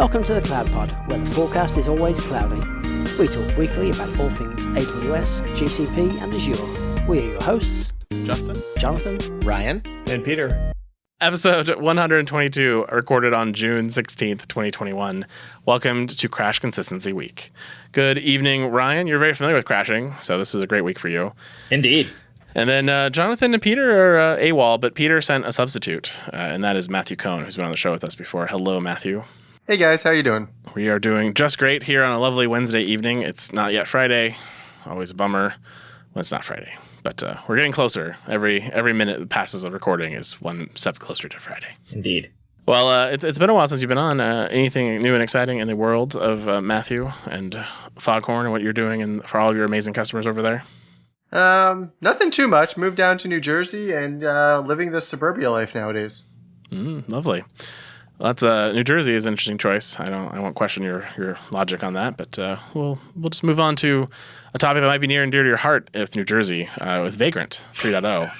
Welcome to the Cloud Pod, where the forecast is always cloudy. We talk weekly about all things AWS, GCP, and Azure. We are your hosts, Justin, Jonathan, Ryan, and Peter. Episode 122, recorded on June 16th, 2021. Welcome to Crash Consistency Week. Good evening, Ryan. You're very familiar with crashing, so this is a great week for you. Indeed. And then Jonathan and Peter are AWOL, but Peter sent a substitute, and that is Matthew Cohn, who's been on the show with us before. Hello, Matthew. Hey guys, how you doing? We are doing just great here on a lovely Wednesday evening. It's not yet Friday. Always a bummer when it's not Friday. But we're getting closer. Every minute that passes of recording is one step closer to Friday. Indeed. Well, it's been a while since you've been on. Anything new and exciting in the world of Matthew and Foghorn and what you're doing and for all of your amazing customers over there? Nothing too much. Moved down to New Jersey and living the suburbia life nowadays. Lovely. Well, that's New Jersey is an interesting choice. I won't question your logic on that, but we'll just move on to a topic that might be near and dear to your heart if New Jersey with Vagrant 3.0.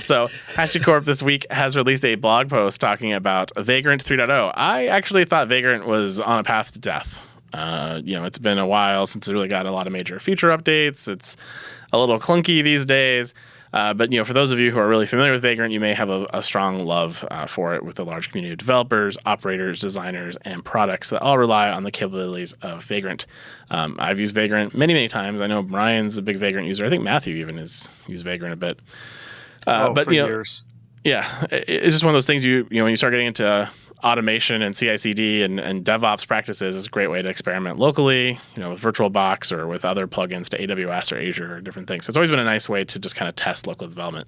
So HashiCorp this week has released a blog post talking about Vagrant 3.0. I actually thought Vagrant was on a path to death. It's been a while since it really got a lot of major feature updates. It's a little clunky these days. But for those of you who are really familiar with Vagrant, you may have a strong love for it with a large community of developers, operators, designers, and products that all rely on the capabilities of Vagrant. I've used Vagrant many, many times. I know Brian's a big Vagrant user. I think Matthew even has used Vagrant a bit. For years. Yeah, it's just one of those things when you start getting into automation and CI/CD and DevOps practices, is a great way to experiment locally, with VirtualBox or with other plugins to AWS or Azure or different things. So it's always been a nice way to just kind of test local development.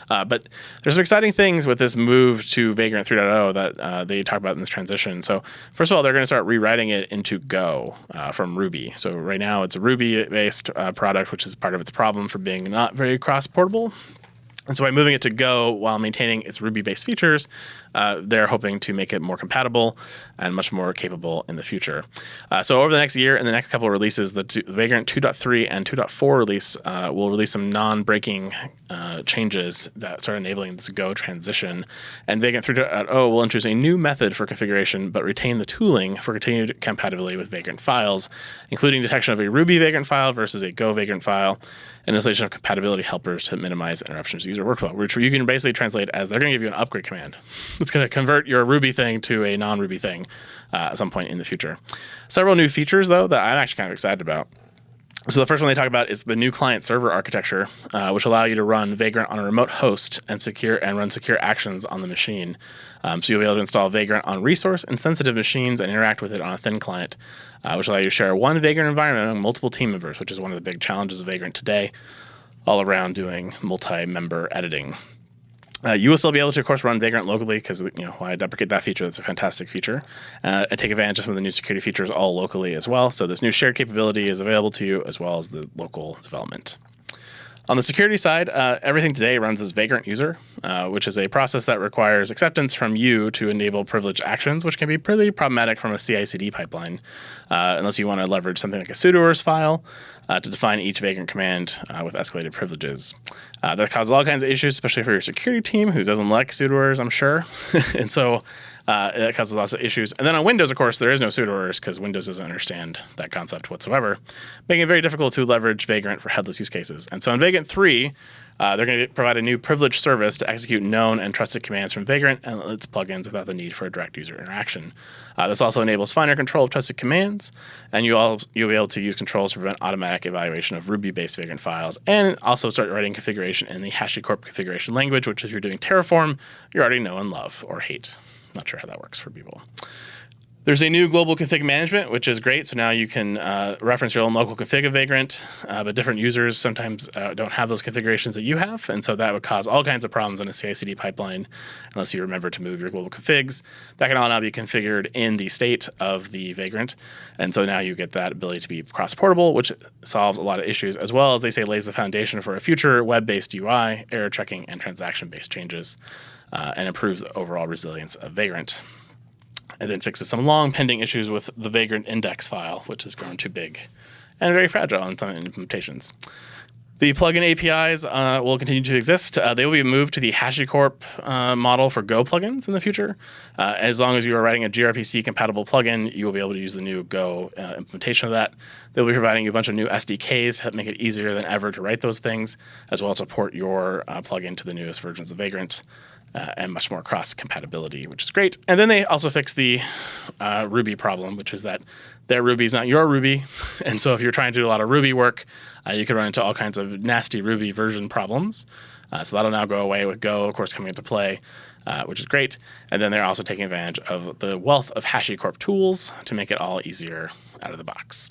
But there's some exciting things with this move to Vagrant 3.0 that they talk about in this transition. So first of all, they're going to start rewriting it into Go from Ruby. So right now it's a Ruby-based product, which is part of its problem for being not very cross-portable. And so by moving it to Go while maintaining its Ruby-based features, they're hoping to make it more compatible and much more capable in the future. So over the next year and the next couple of releases, the Vagrant 2.3 and 2.4 release will release some non-breaking changes that start enabling this Go transition. And Vagrant 3.0 will introduce a new method for configuration, but retain the tooling for continued compatibility with Vagrant files, including detection of a Ruby Vagrant file versus a Go Vagrant file, and installation of compatibility helpers to minimize interruptions to user workflow, which you can basically translate as they're going to give you an upgrade command. It's going to convert your Ruby thing to a non-Ruby thing at some point in the future. Several new features, though, that I'm actually kind of excited about. So the first one they talk about is the new client-server architecture, which allow you to run Vagrant on a remote host and run secure actions on the machine. So you'll be able to install Vagrant on resource and sensitive machines and interact with it on a thin client, which allow you to share one Vagrant environment among multiple team members, which is one of the big challenges of Vagrant today, all around doing multi-member editing. You will still be able to, of course, run Vagrant locally because, why deprecate that feature? That's a fantastic feature. And take advantage of some of the new security features all locally as well. So this new shared capability is available to you as well as the local development. On the security side, everything today runs as Vagrant user, which is a process that requires acceptance from you to enable privileged actions, which can be pretty problematic from a CI/CD pipeline, unless you want to leverage something like a sudoers file to define each Vagrant command with escalated privileges. That causes all kinds of issues, especially for your security team, who doesn't like sudoers, I'm sure. And so that causes lots of issues. And then on Windows, of course, there is no sudoers because Windows doesn't understand that concept whatsoever, making it very difficult to leverage Vagrant for headless use cases. And so in Vagrant 3, they're going to provide a new privileged service to execute known and trusted commands from Vagrant and its plugins without the need for a direct user interaction. This also enables finer control of trusted commands, and you'll be able to use controls to prevent automatic evaluation of Ruby-based Vagrant files, and also start writing configuration in the HashiCorp configuration language, which if you're doing Terraform, you already know and love or hate. Not sure how that works for people. There's a new global config management, which is great. So now you can reference your own local config of Vagrant, but different users sometimes don't have those configurations that you have. And so that would cause all kinds of problems in a CI/CD pipeline unless you remember to move your global configs. That can all now be configured in the state of the Vagrant. And so now you get that ability to be cross-portable, which solves a lot of issues, as well as they say lays the foundation for a future web-based UI, error checking, and transaction-based changes, and improves the overall resilience of Vagrant. And then fixes some long pending issues with the Vagrant index file, which has grown too big and very fragile in some implementations. The plugin APIs will continue to exist. They will be moved to the HashiCorp model for Go plugins in the future. As long as you are writing a gRPC compatible plugin, you will be able to use the new Go implementation of that. They'll be providing you a bunch of new SDKs that make it easier than ever to write those things, as well as support your plugin to the newest versions of Vagrant. And much more cross-compatibility, which is great. And then they also fix the Ruby problem, which is that their Ruby is not your Ruby. And so if you're trying to do a lot of Ruby work, you can run into all kinds of nasty Ruby version problems. So that'll now go away with Go, of course, coming into play, which is great. And then they're also taking advantage of the wealth of HashiCorp tools to make it all easier out of the box.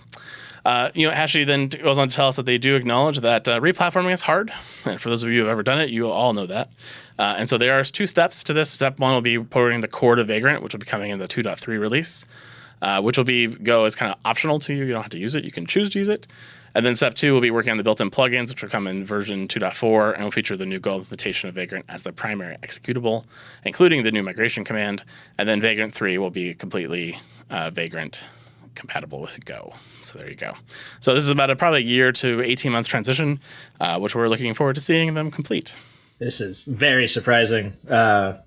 Hashi then goes on to tell us that they do acknowledge that replatforming is hard. And for those of you who have ever done it, you all know that. And so there are 2 steps to this. Step 1 will be porting the core to Vagrant, which will be coming in the 2.3 release, which will be Go is kind of optional to you. You don't have to use it. You can choose to use it. And then step 2 will be working on the built-in plugins, which will come in version 2.4 and will feature the new Go implementation of Vagrant as the primary executable, including the new migration command. And then Vagrant 3 will be completely Vagrant compatible with Go. So there you go. So this is about probably a year to 18 months transition, which we're looking forward to seeing them complete. This is very surprising. I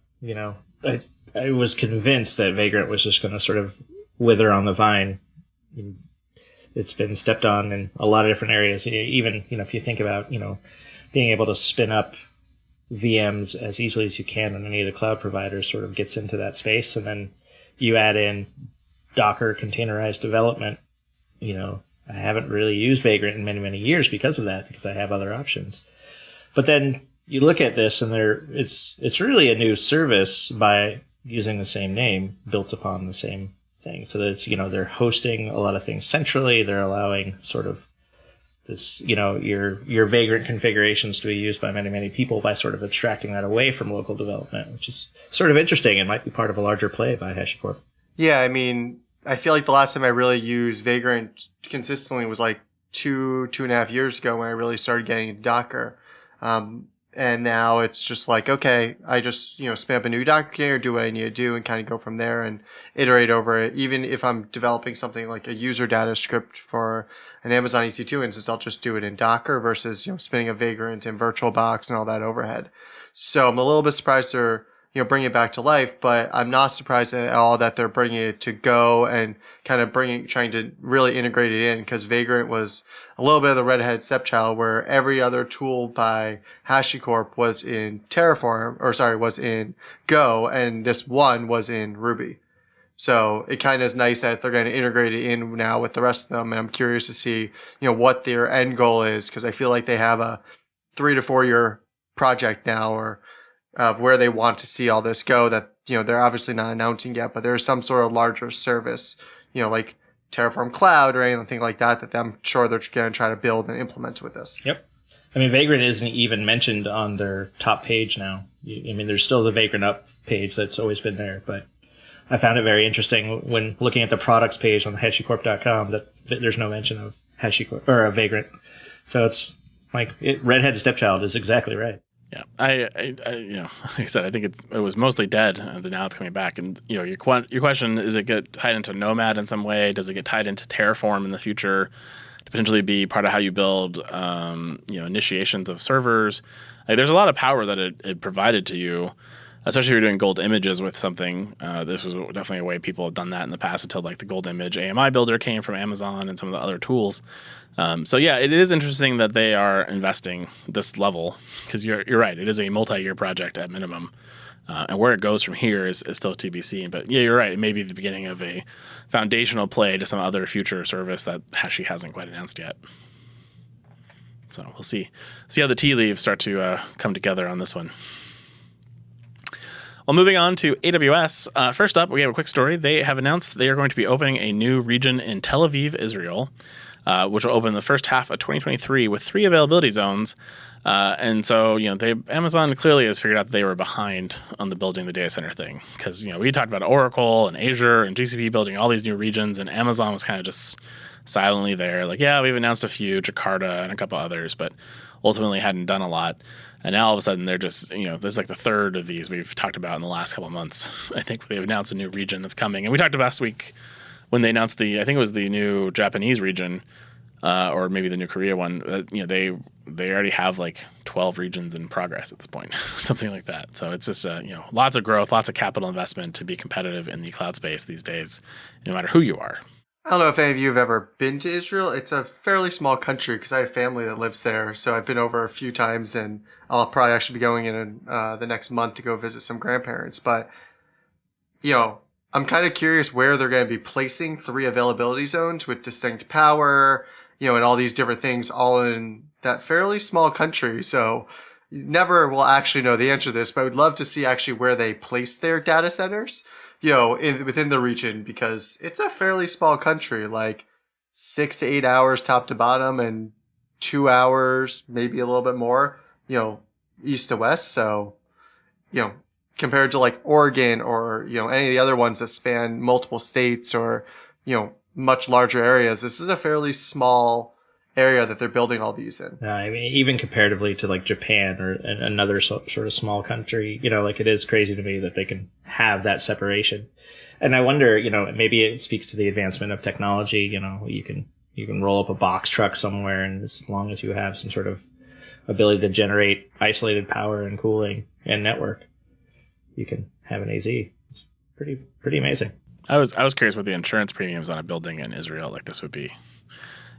was convinced that Vagrant was just going to sort of wither on the vine. It's been stepped on in a lot of different areas. Even, if you think about, being able to spin up VMs as easily as you can on any of the cloud providers sort of gets into that space. And then you add in Docker containerized development. I haven't really used Vagrant in many, many years because of that, because I have other options. But then you look at this and it's really a new service by using the same name built upon the same thing. So that they're hosting a lot of things centrally. They're allowing sort of this, your Vagrant configurations to be used by many, many people by sort of abstracting that away from local development, which is sort of interesting and might be part of a larger play by HashiCorp. Yeah, I mean, I feel like the last time I really used Vagrant consistently was like 2.5 years ago when I really started getting into Docker. And now it's just like, okay, I just, spin up a new Docker container, do what I need to do, and kind of go from there and iterate over it. Even if I'm developing something like a user data script for an Amazon EC2 instance, I'll just do it in Docker versus, spinning a Vagrant in VirtualBox and all that overhead. So I'm a little bit surprised they're, bringing it back to life, but I'm not surprised at all that they're bringing it to Go and kind of trying to really integrate it in, because Vagrant was a little bit of the redheaded stepchild where every other tool by HashiCorp was in was in Go, and this one was in Ruby. So it kind of is nice that they're going to integrate it in now with the rest of them, and I'm curious to see, what their end goal is, because I feel like they have a 3 to 4 year project now, or where they want to see all this go, that, they're obviously not announcing yet, but there's some sort of larger service, like Terraform Cloud or anything like that I'm sure they're going to try to build and implement with this. Yep. I mean, Vagrant isn't even mentioned on their top page now. There's still the Vagrant Up page that's always been there, but I found it very interesting when looking at the products page on HashiCorp.com that there's no mention of HashiCorp or Vagrant. So it's like redheaded stepchild is exactly right. Yeah, I like I said, I think it was mostly dead, and now it's coming back. And your question is, it get tied into Nomad in some way? Does it get tied into Terraform in the future to potentially be part of how you build, initiations of servers? There's a lot of power that it provided to you, especially if you're doing gold images with something. This was definitely a way people have done that in the past until like the gold image AMI builder came from Amazon and some of the other tools. So yeah, it is interesting that they are investing this level, because you're right. It is a multi-year project at minimum. And where it goes from here is still to be seen. But yeah, you're right. It may be the beginning of a foundational play to some other future service that Hashi hasn't quite announced yet. So we'll see how the tea leaves start to come together on this one. Well, moving on to AWS. First up, we have a quick story. They have announced they are going to be opening a new region in Tel Aviv, Israel, which will open the first half of 2023 with 3 availability zones. And so, Amazon clearly has figured out that they were behind on the building the data center thing. Because, we talked about Oracle and Azure and GCP building all these new regions, and Amazon was kind of just silently there. Like, yeah, we've announced a few, Jakarta and a couple others, but ultimately hadn't done a lot. And now all of a sudden they're just, there's like the third of these we've talked about in the last couple of months. I think they've announced a new region that's coming. And we talked last week when they announced I think it was the new Japanese region. or maybe the new Korea one. They already have like 12 regions in progress at this point, something like that. So it's just lots of growth, lots of capital investment to be competitive in the cloud space these days, no matter who you are. I don't know if any of you have ever been to Israel. It's a fairly small country because I have family that lives there. So I've been over a few times, and I'll probably actually be going in the next month to go visit some grandparents. But, I'm kind of curious where they're going to be placing 3 availability zones with distinct power, and all these different things all in that fairly small country. So you never will actually know the answer to this, but I would love to see actually where they place their data centers. Within the region, because it's a fairly small country, like 6 to 8 hours top to bottom and 2 hours, maybe a little bit more, east to west. So, compared to like Oregon or, any of the other ones that span multiple states or, much larger areas, this is a fairly small area that they're building all these in. I mean, even comparatively to like Japan or another sort of small country, like it is crazy to me that they can have that separation. And I wonder, maybe it speaks to the advancement of technology. You can roll up a box truck somewhere, and as long as you have some sort of ability to generate isolated power and cooling and network, you can have an AZ. It's pretty amazing. I was curious what the insurance premiums on a building in Israel like this would be.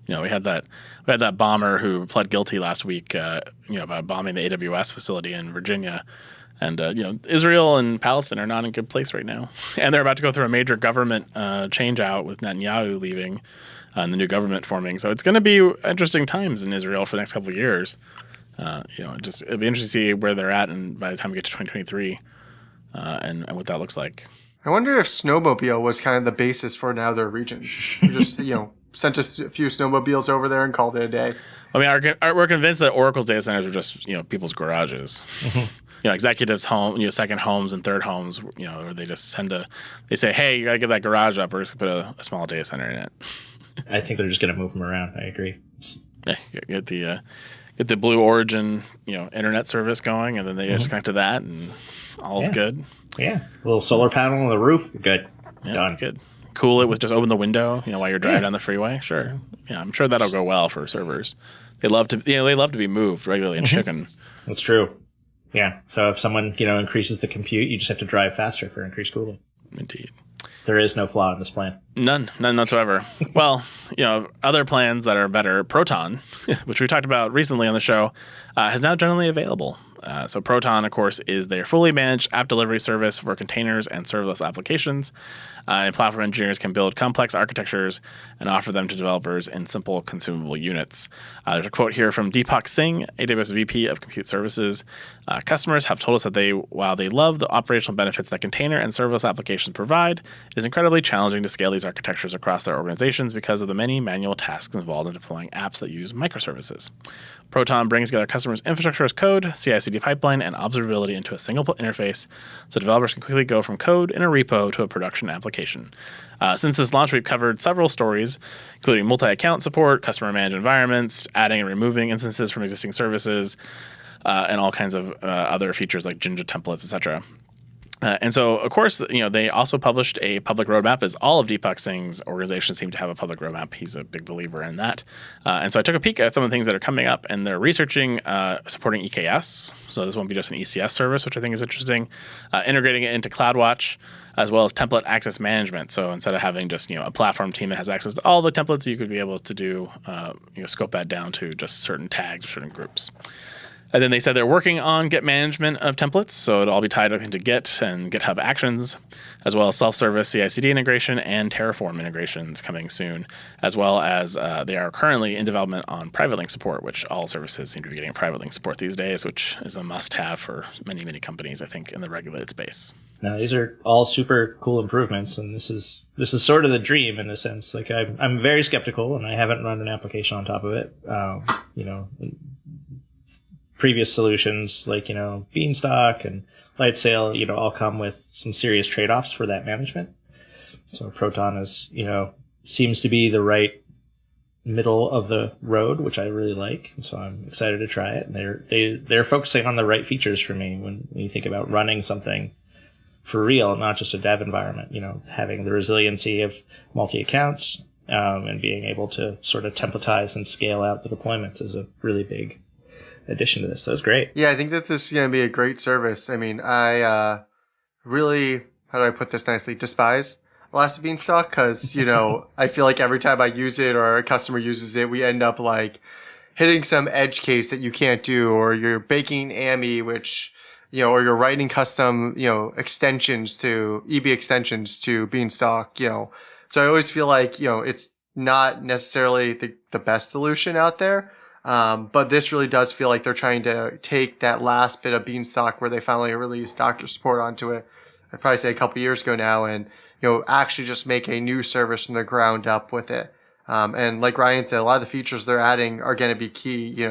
We had that bomber who pled guilty last week, about bombing the AWS facility in Virginia, and Israel and Palestine are not in a good place right now, and they're about to go through a major government change out with Netanyahu leaving, and the new government forming. So it's going to be interesting times in Israel for the next couple of years. It'll be interesting to see where they're at, and by the time we get to 2023, and what that looks like. I wonder if snowmobile was kind of the basis for now their regions. Just sent us a few snowmobiles over there and called it a day. I mean, we're convinced that Oracle's data centers are just people's garages. Mm-hmm. Executives' home, second homes and third homes. Where they just they say, hey, you got to get that garage up, or just put a small data center in it. I think they're just going to move them around. I agree. Yeah, get the Blue Origin internet service going, and then they just connect to that, and all's good. Yeah, a little solar panel on the roof. Good. Yeah, done. Good. Cool it with just open the window, while you're driving down the freeway. Sure. Yeah, I'm sure that'll go well for servers. They love to be moved regularly and shaken. That's true. Yeah. So if someone, increases the compute, you just have to drive faster for increased cooling. Indeed. There is no flaw in this plan. None whatsoever. Well, other plans that are better, Proton, which we talked about recently on the show, is now generally available. So Proton, of course, is their fully managed app delivery service for containers and serverless applications. And platform engineers can build complex architectures and offer them to developers in simple consumable units. There's a quote here from Deepak Singh, AWS VP of Compute Services. Customers have told us that while they love the operational benefits that container and serverless applications provide, it is incredibly challenging to scale these architectures across their organizations because of the many manual tasks involved in deploying apps that use microservices. Proton brings together customers' infrastructure as code, CI/CD pipeline, and observability into a single interface so developers can quickly go from code in a repo to a production application. Since this launch, we've covered several stories, including multi-account support, customer managed environments, adding and removing instances from existing services, and all kinds of other features like Jinja templates, etc. And so, of course, they also published a public roadmap, as all of Deepak Singh's organizations seem to have a public roadmap. He's a big believer in that. And so I took a peek at some of the things that are coming up, and they're researching supporting EKS. So this won't be just an ECS service, which I think is interesting. Integrating it into CloudWatch, as well as template access management. So instead of having just a platform team that has access to all the templates, you could be able to do scope that down to just certain tags, certain groups. And then they said they're working on Git management of templates, so it'll all be tied into Git and GitHub Actions, as well as self-service CI/CD integration and Terraform integrations coming soon, as well as they are currently in development on private link support, which all services seem to be getting private link support these days, which is a must-have for many, many companies, I think, in the regulated space. Now, these are all super cool improvements, and this is sort of the dream in a sense. Like I'm very skeptical, and I haven't run an application on top of it. Previous solutions like, Beanstalk and Lightsail, all come with some serious trade-offs for that management. So Proton is, seems to be the right middle of the road, which I really like. And so I'm excited to try it. And they're focusing on the right features for me when you think about running something for real, not just a dev environment, having the resiliency of multi-accounts, and being able to sort of templatize and scale out the deployments is a really big addition to this. So it's great. Yeah, I think that this is going to be a great service. I mean, I really, how do I put this nicely, despise Elastic Beanstalk because, I feel like every time I use it or a customer uses it, we end up like hitting some edge case that you can't do, or you're baking AMI, which, or you're writing custom, extensions to EB extensions to Beanstalk, So I always feel like, it's not necessarily the best solution out there. But this really does feel like they're trying to take that last bit of Beanstalk where they finally released Docker support onto it. I'd probably say a couple years ago now, and actually just make a new service from the ground up with it. And like Ryan said, a lot of the features they're adding are going to be key.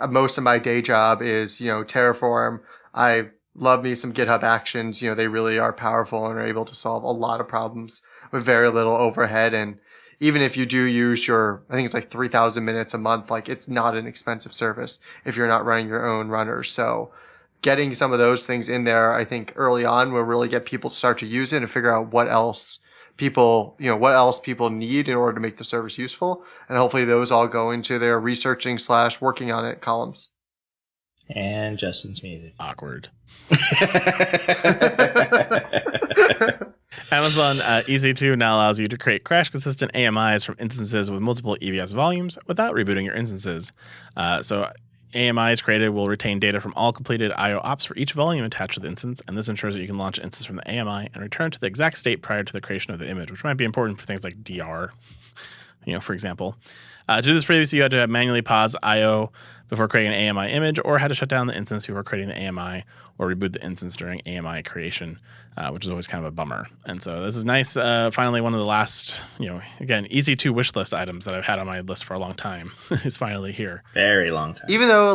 Most of my day job is Terraform. I love me some GitHub Actions. They really are powerful and are able to solve a lot of problems with very little overhead. And even if you do use your, I think it's like 3,000 minutes a month, like it's not an expensive service if you're not running your own runners. So getting some of those things in there, I think early on will really get people to start to use it and figure out what else people need in order to make the service useful. And hopefully those all go into their researching / working on it columns. And Justin's muted. Awkward. Amazon EC2 now allows you to create crash-consistent AMIs from instances with multiple EBS volumes without rebooting your instances. So AMIs created will retain data from all completed I/O ops for each volume attached to the instance, and this ensures that you can launch an instance from the AMI and return to the exact state prior to the creation of the image, which might be important for things like DR, for example. To do this previously, you had to manually pause I/O before creating an AMI image, or had to shut down the instance before creating the AMI, or reboot the instance during AMI creation, which is always kind of a bummer. And so this is nice. Finally, one of the last, again, EC2 wish list items that I've had on my list for a long time is finally here. Very long time. Even though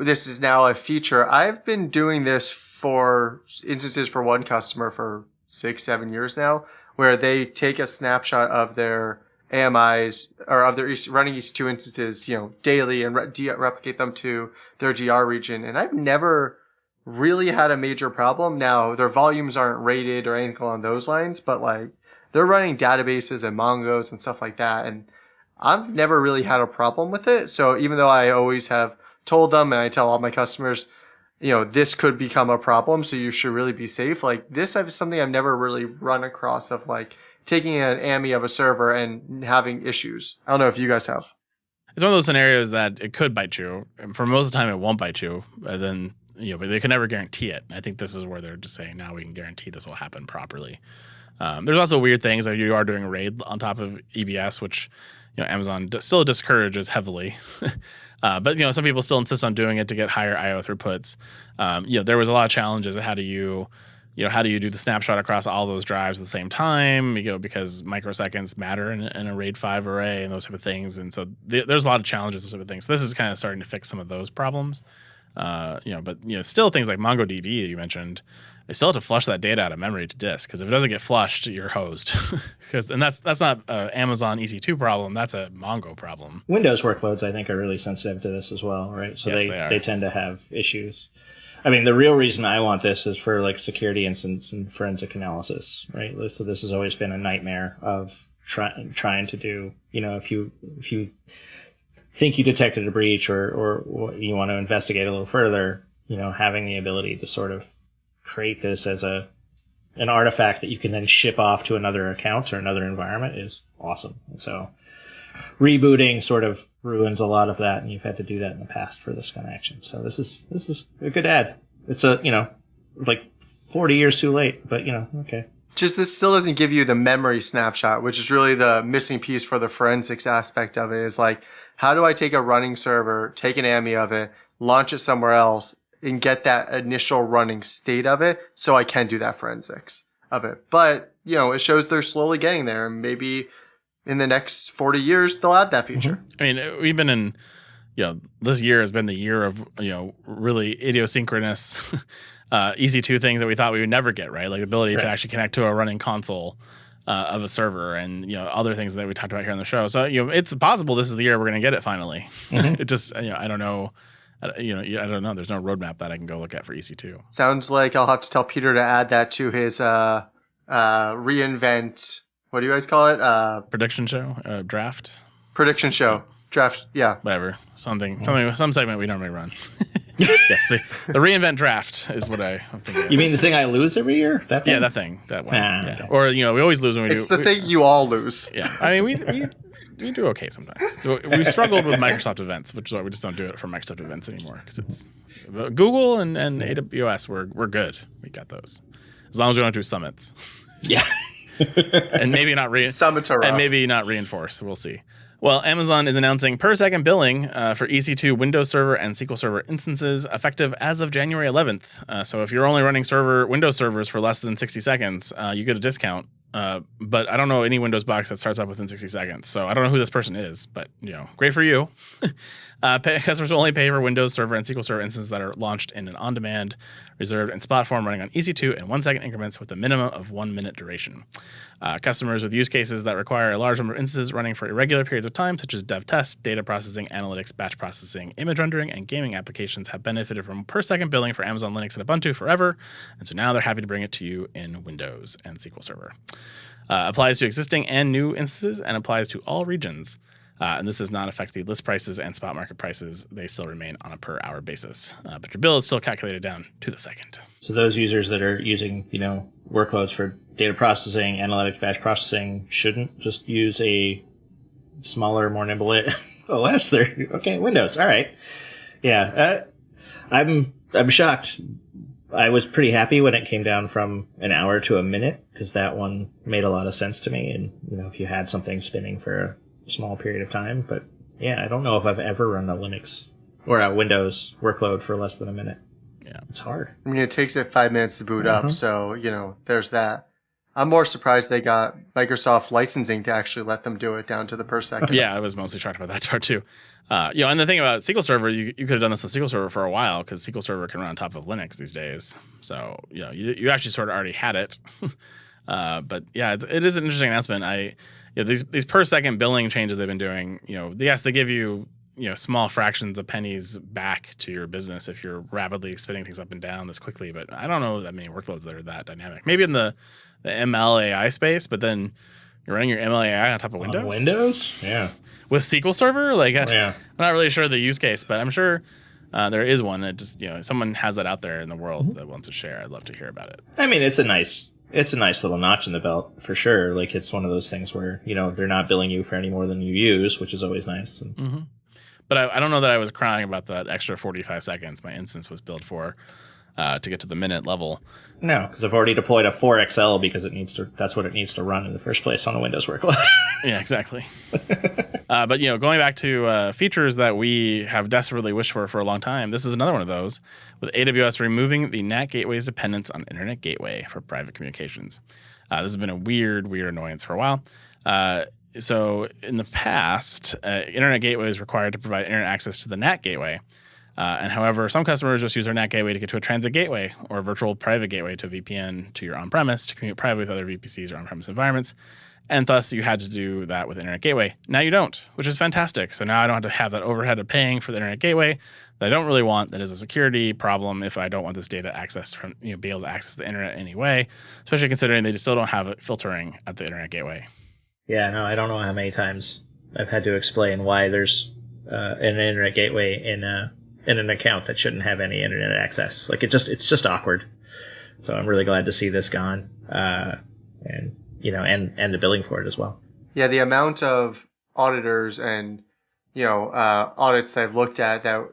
this is now a feature, I've been doing this for instances for one customer for 6-7 years now, where they take a snapshot of their AMIs or of their running EC2 instances, daily and replicate them to their GR region. And I've never really had a major problem. Now, their volumes aren't rated or anything along those lines, but they're running databases and Mongos and stuff like that. And I've never really had a problem with it. So even though I always have told them, and I tell all my customers, this could become a problem, so you should really be safe. This is something I've never really run across of taking an AMI of a server and having issues. I don't know if you guys have. It's one of those scenarios that it could bite you. And for most of the time, it won't bite you. But then, but they can never guarantee it. I think this is where they're just saying, now we can guarantee this will happen properly. There's also weird things like you are doing RAID on top of EBS, which Amazon still discourages heavily. But some people still insist on doing it to get higher I/O throughputs. There was a lot of challenges of how do you do the snapshot across all those drives at the same time? Because microseconds matter in a RAID 5 array and those type of things. And so there's a lot of challenges, those type of things. So this is kind of starting to fix some of those problems. But still things like MongoDB you mentioned, they still have to flush that data out of memory to disk, because if it doesn't get flushed, you're hosed. And that's not an Amazon EC2 problem. That's a Mongo problem. Windows workloads, I think, are really sensitive to this as well, right? So yes, they tend to have issues. I mean, the real reason I want this is for security instance and forensic analysis, right? So this has always been a nightmare of trying to do, if you think you detected a breach or you want to investigate a little further, having the ability to sort of create this as an artifact that you can then ship off to another account or another environment is awesome. And so rebooting sort of ruins a lot of that, and you've had to do that in the past for this kind of action. So this is a good add. It's 40 years too late, but okay. Just this still doesn't give you the memory snapshot, which is really the missing piece for the forensics aspect of it. Is how do I take a running server, take an AMI of it, launch it somewhere else, and get that initial running state of it so I can do that forensics of it. But, it shows they're slowly getting there, and maybe in the next 40 years, they'll add that feature. I mean, we've been in, this year has been the year of, really idiosyncronous EC2 things that we thought we would never get, right? Like the ability to actually connect to a running console of a server and, other things that we talked about here on the show. So, it's possible this is the year we're going to get it finally. Mm-hmm. It just, I don't know. I don't know. There's no roadmap that I can go look at for EC2. Sounds like I'll have to tell Peter to add that to his reInvent what do you guys call it? Prediction show, draft, Prediction show. Draft. Yeah. whatever, some segment we normally run. Yes, the reinvent draft is what I'm thinking of. You mean the thing I lose every year? That thing? Yeah, that thing, that one. Ah, Yeah. okay. Or we always lose when we do. It's the thing you all lose. Yeah, I mean we do okay sometimes. We struggled with Microsoft events, which is why we just don't do it for Microsoft events anymore because it's Google and AWS. We're good. We got those as long as we don't do summits. Yeah. And maybe not Summits are rough. and maybe not reinforce. We'll see. Well, Amazon is announcing per second billing for EC2 Windows Server and SQL Server instances effective as of January 11th. So if you're only running Windows servers for less than 60 seconds, you get a discount. But I don't know any Windows box that starts up within 60 seconds. So I don't know who this person is, but great for you. Customers will only pay for Windows Server and SQL Server instances that are launched in an on-demand, reserved, and spot form running on EC2 in 1 second increments with a minimum of 1 minute duration. Customers with use cases that require a large number of instances running for irregular periods of time, such as dev test, data processing, analytics, batch processing, image rendering, and gaming applications, have benefited from per second billing for Amazon Linux and Ubuntu forever. And so now they're happy to bring it to you in Windows and SQL Server. Applies to existing and new instances and applies to all regions. And this does not affect the list prices and spot market prices. They still remain on a per hour basis. But your bill is still calculated down to the second. So those users that are using, workloads for data processing, analytics, batch processing shouldn't just use a smaller, more nimble OS. They're okay. Windows. All right. Yeah. I'm shocked. I was pretty happy when it came down from an hour to a minute because that one made a lot of sense to me. And if you had something spinning for a small period of time, but yeah, I don't know if I've ever run a Linux or a Windows workload for less than a minute. Yeah, it's hard. I mean, it takes it 5 minutes to boot up, so there's that. I'm more surprised they got Microsoft licensing to actually let them do it down to the per second. Yeah, I was mostly shocked about that part too. And the thing about SQL Server, you could have done this with SQL Server for a while because SQL Server can run on top of Linux these days. So you actually sort of already had it. But yeah, it is an interesting announcement. These per second billing changes they've been doing. Yes, they give you small fractions of pennies back to your business if you're rapidly spinning things up and down this quickly. But I don't know that many workloads that are that dynamic. Maybe in the ML AI space, but then you're running your ML AI on top of Windows. On Windows, yeah. With SQL Server, yeah. I'm not really sure the use case, but I'm sure there is one. It just someone has that out there in the world that wants to share. I'd love to hear about it. I mean, it's a nice little notch in the belt for sure. Like it's one of those things where they're not billing you for any more than you use, which is always nice. And, But I don't know that I was crying about that extra 45 seconds my instance was built for to get to the minute level. No, because I've already deployed a 4XL because that's what it needs to run in the first place on a Windows workload. Yeah, exactly. But going back to features that we have desperately wished for a long time, this is another one of those, with AWS removing the NAT gateway's dependence on Internet Gateway for private communications. This has been a weird annoyance for a while. So in the past, Internet Gateway is required to provide internet access to the NAT gateway. And however, some customers just use their NAT gateway to get to a transit gateway or a virtual private gateway to VPN to your on-premise to communicate privately with other VPCs or on-premise environments. And thus, you had to do that with Internet Gateway. Now you don't, which is fantastic. So now I don't have to have that overhead of paying for the Internet Gateway that I don't really want. That is a security problem if I don't want this data accessed from be able to access the internet anyway, especially considering they still don't have it filtering at the Internet Gateway. Yeah, no, I don't know how many times I've had to explain why there's an Internet Gateway in an account that shouldn't have any internet access. Like it's just awkward. So I'm really glad to see this gone, and the billing for it as well. Yeah, the amount of auditors and audits that I've looked at that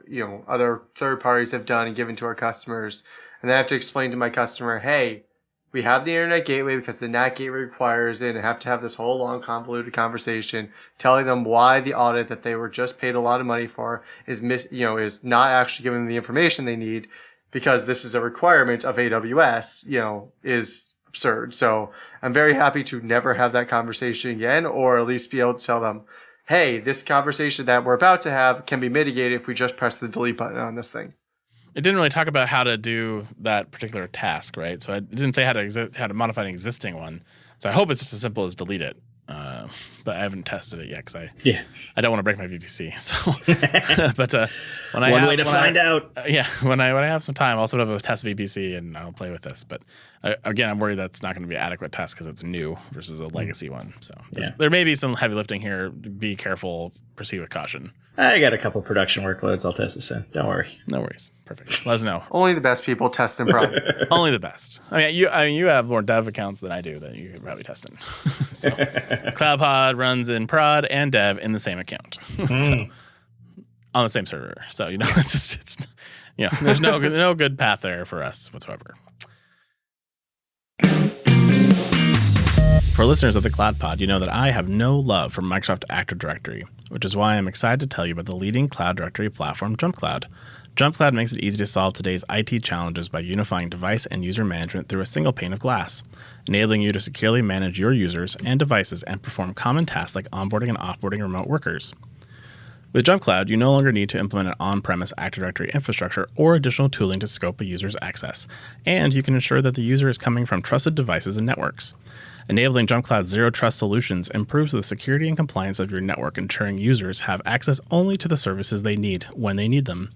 other third parties have done and given to our customers, and then I have to explain to my customer, hey, we have the Internet Gateway because the NAT Gateway requires it, and I have to have this whole long convoluted conversation telling them why the audit that they were just paid a lot of money for is not actually giving them the information they need because this is a requirement of AWS, is absurd. So I'm very happy to never have that conversation again, or at least be able to tell them, hey, this conversation that we're about to have can be mitigated if we just press the delete button on this thing. It didn't really talk about how to do that particular task, right? So it didn't say how to modify an existing one. So I hope it's just as simple as delete it. but I haven't tested it yet because Yeah. I don't want to break my VPC. So, but when I One have, way to when find out. when I have some time, I'll sort of test VPC and I'll play with this. But again, I'm worried that's not going to be an adequate test because it's new versus a legacy one. So there may be some heavy lifting here. Be careful. Proceed with caution. I got a couple production workloads. I'll test this in. Don't worry. No worries. Perfect. Let us know. Only the best people test in prod. Only the best. I mean, you have more dev accounts than I do that you could probably test in. So CloudPod runs in prod and dev in the same account. So, on the same server. So, there's no good path there for us whatsoever. For listeners of the CloudPod, you know that I have no love for Microsoft Active Directory, which is why I'm excited to tell you about the leading cloud directory platform, JumpCloud. JumpCloud makes it easy to solve today's IT challenges by unifying device and user management through a single pane of glass, enabling you to securely manage your users and devices and perform common tasks like onboarding and offboarding remote workers. With JumpCloud, you no longer need to implement an on-premise Active Directory infrastructure or additional tooling to scope a user's access, and you can ensure that the user is coming from trusted devices and networks. Enabling JumpCloud's Zero Trust solutions improves the security and compliance of your network, ensuring users have access only to the services they need when they need them.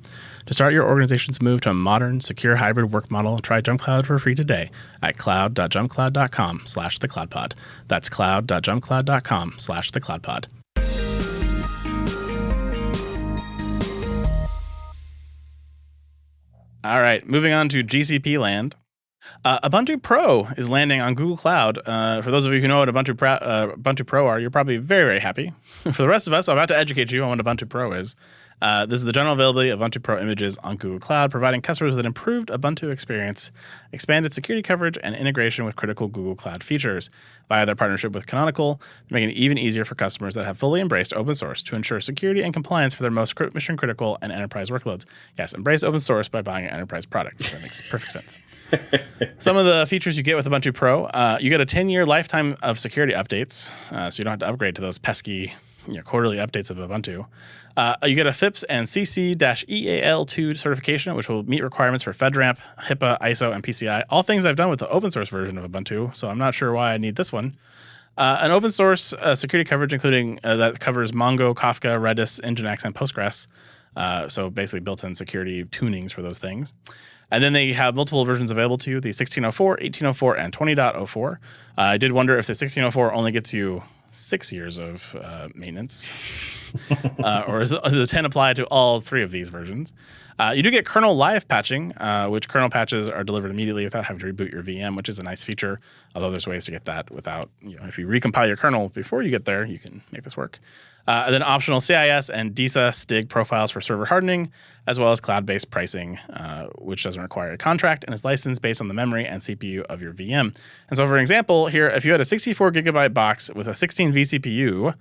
To start your organization's move to a modern, secure hybrid work model, try JumpCloud for free today at cloud.jumpcloud.com/thecloudpod. That's cloud.jumpcloud.com/thecloudpod. All right, moving on to GCP land. Ubuntu Pro is landing on Google Cloud. For those of you who know what Ubuntu Pro are, you're probably very, very happy. For the rest of us, I'm about to educate you on what Ubuntu Pro is. This is the general availability of Ubuntu Pro images on Google Cloud, providing customers with an improved Ubuntu experience, expanded security coverage, and integration with critical Google Cloud features. Via their partnership with Canonical, they're making it even easier for customers that have fully embraced open source to ensure security and compliance for their most mission-critical and enterprise workloads. Yes, embrace open source by buying an enterprise product. That makes perfect sense. Some of the features you get with Ubuntu Pro, you get a 10-year lifetime of security updates, so you don't have to upgrade to those pesky quarterly updates of Ubuntu. You get a FIPS and CC-EAL2 certification, which will meet requirements for FedRAMP, HIPAA, ISO, and PCI. All things I've done with the open source version of Ubuntu, so I'm not sure why I need this one. An open source security coverage, including that covers Mongo, Kafka, Redis, Nginx, and Postgres. So basically built-in security tunings for those things. And then they have multiple versions available to you, the 1604, 1804, and 20.04. I did wonder if the 1604 only gets you 6 years of maintenance, or does the 10 apply to all three of these versions? You do get kernel live patching, which kernel patches are delivered immediately without having to reboot your VM, which is a nice feature, although there's ways to get that without, if you recompile your kernel before you get there, you can make this work. And then optional CIS and DISA STIG profiles for server hardening, as well as cloud-based pricing, which doesn't require a contract and is licensed based on the memory and CPU of your VM. And so, for example, here, if you had a 64 gigabyte box with a 16 vCPU,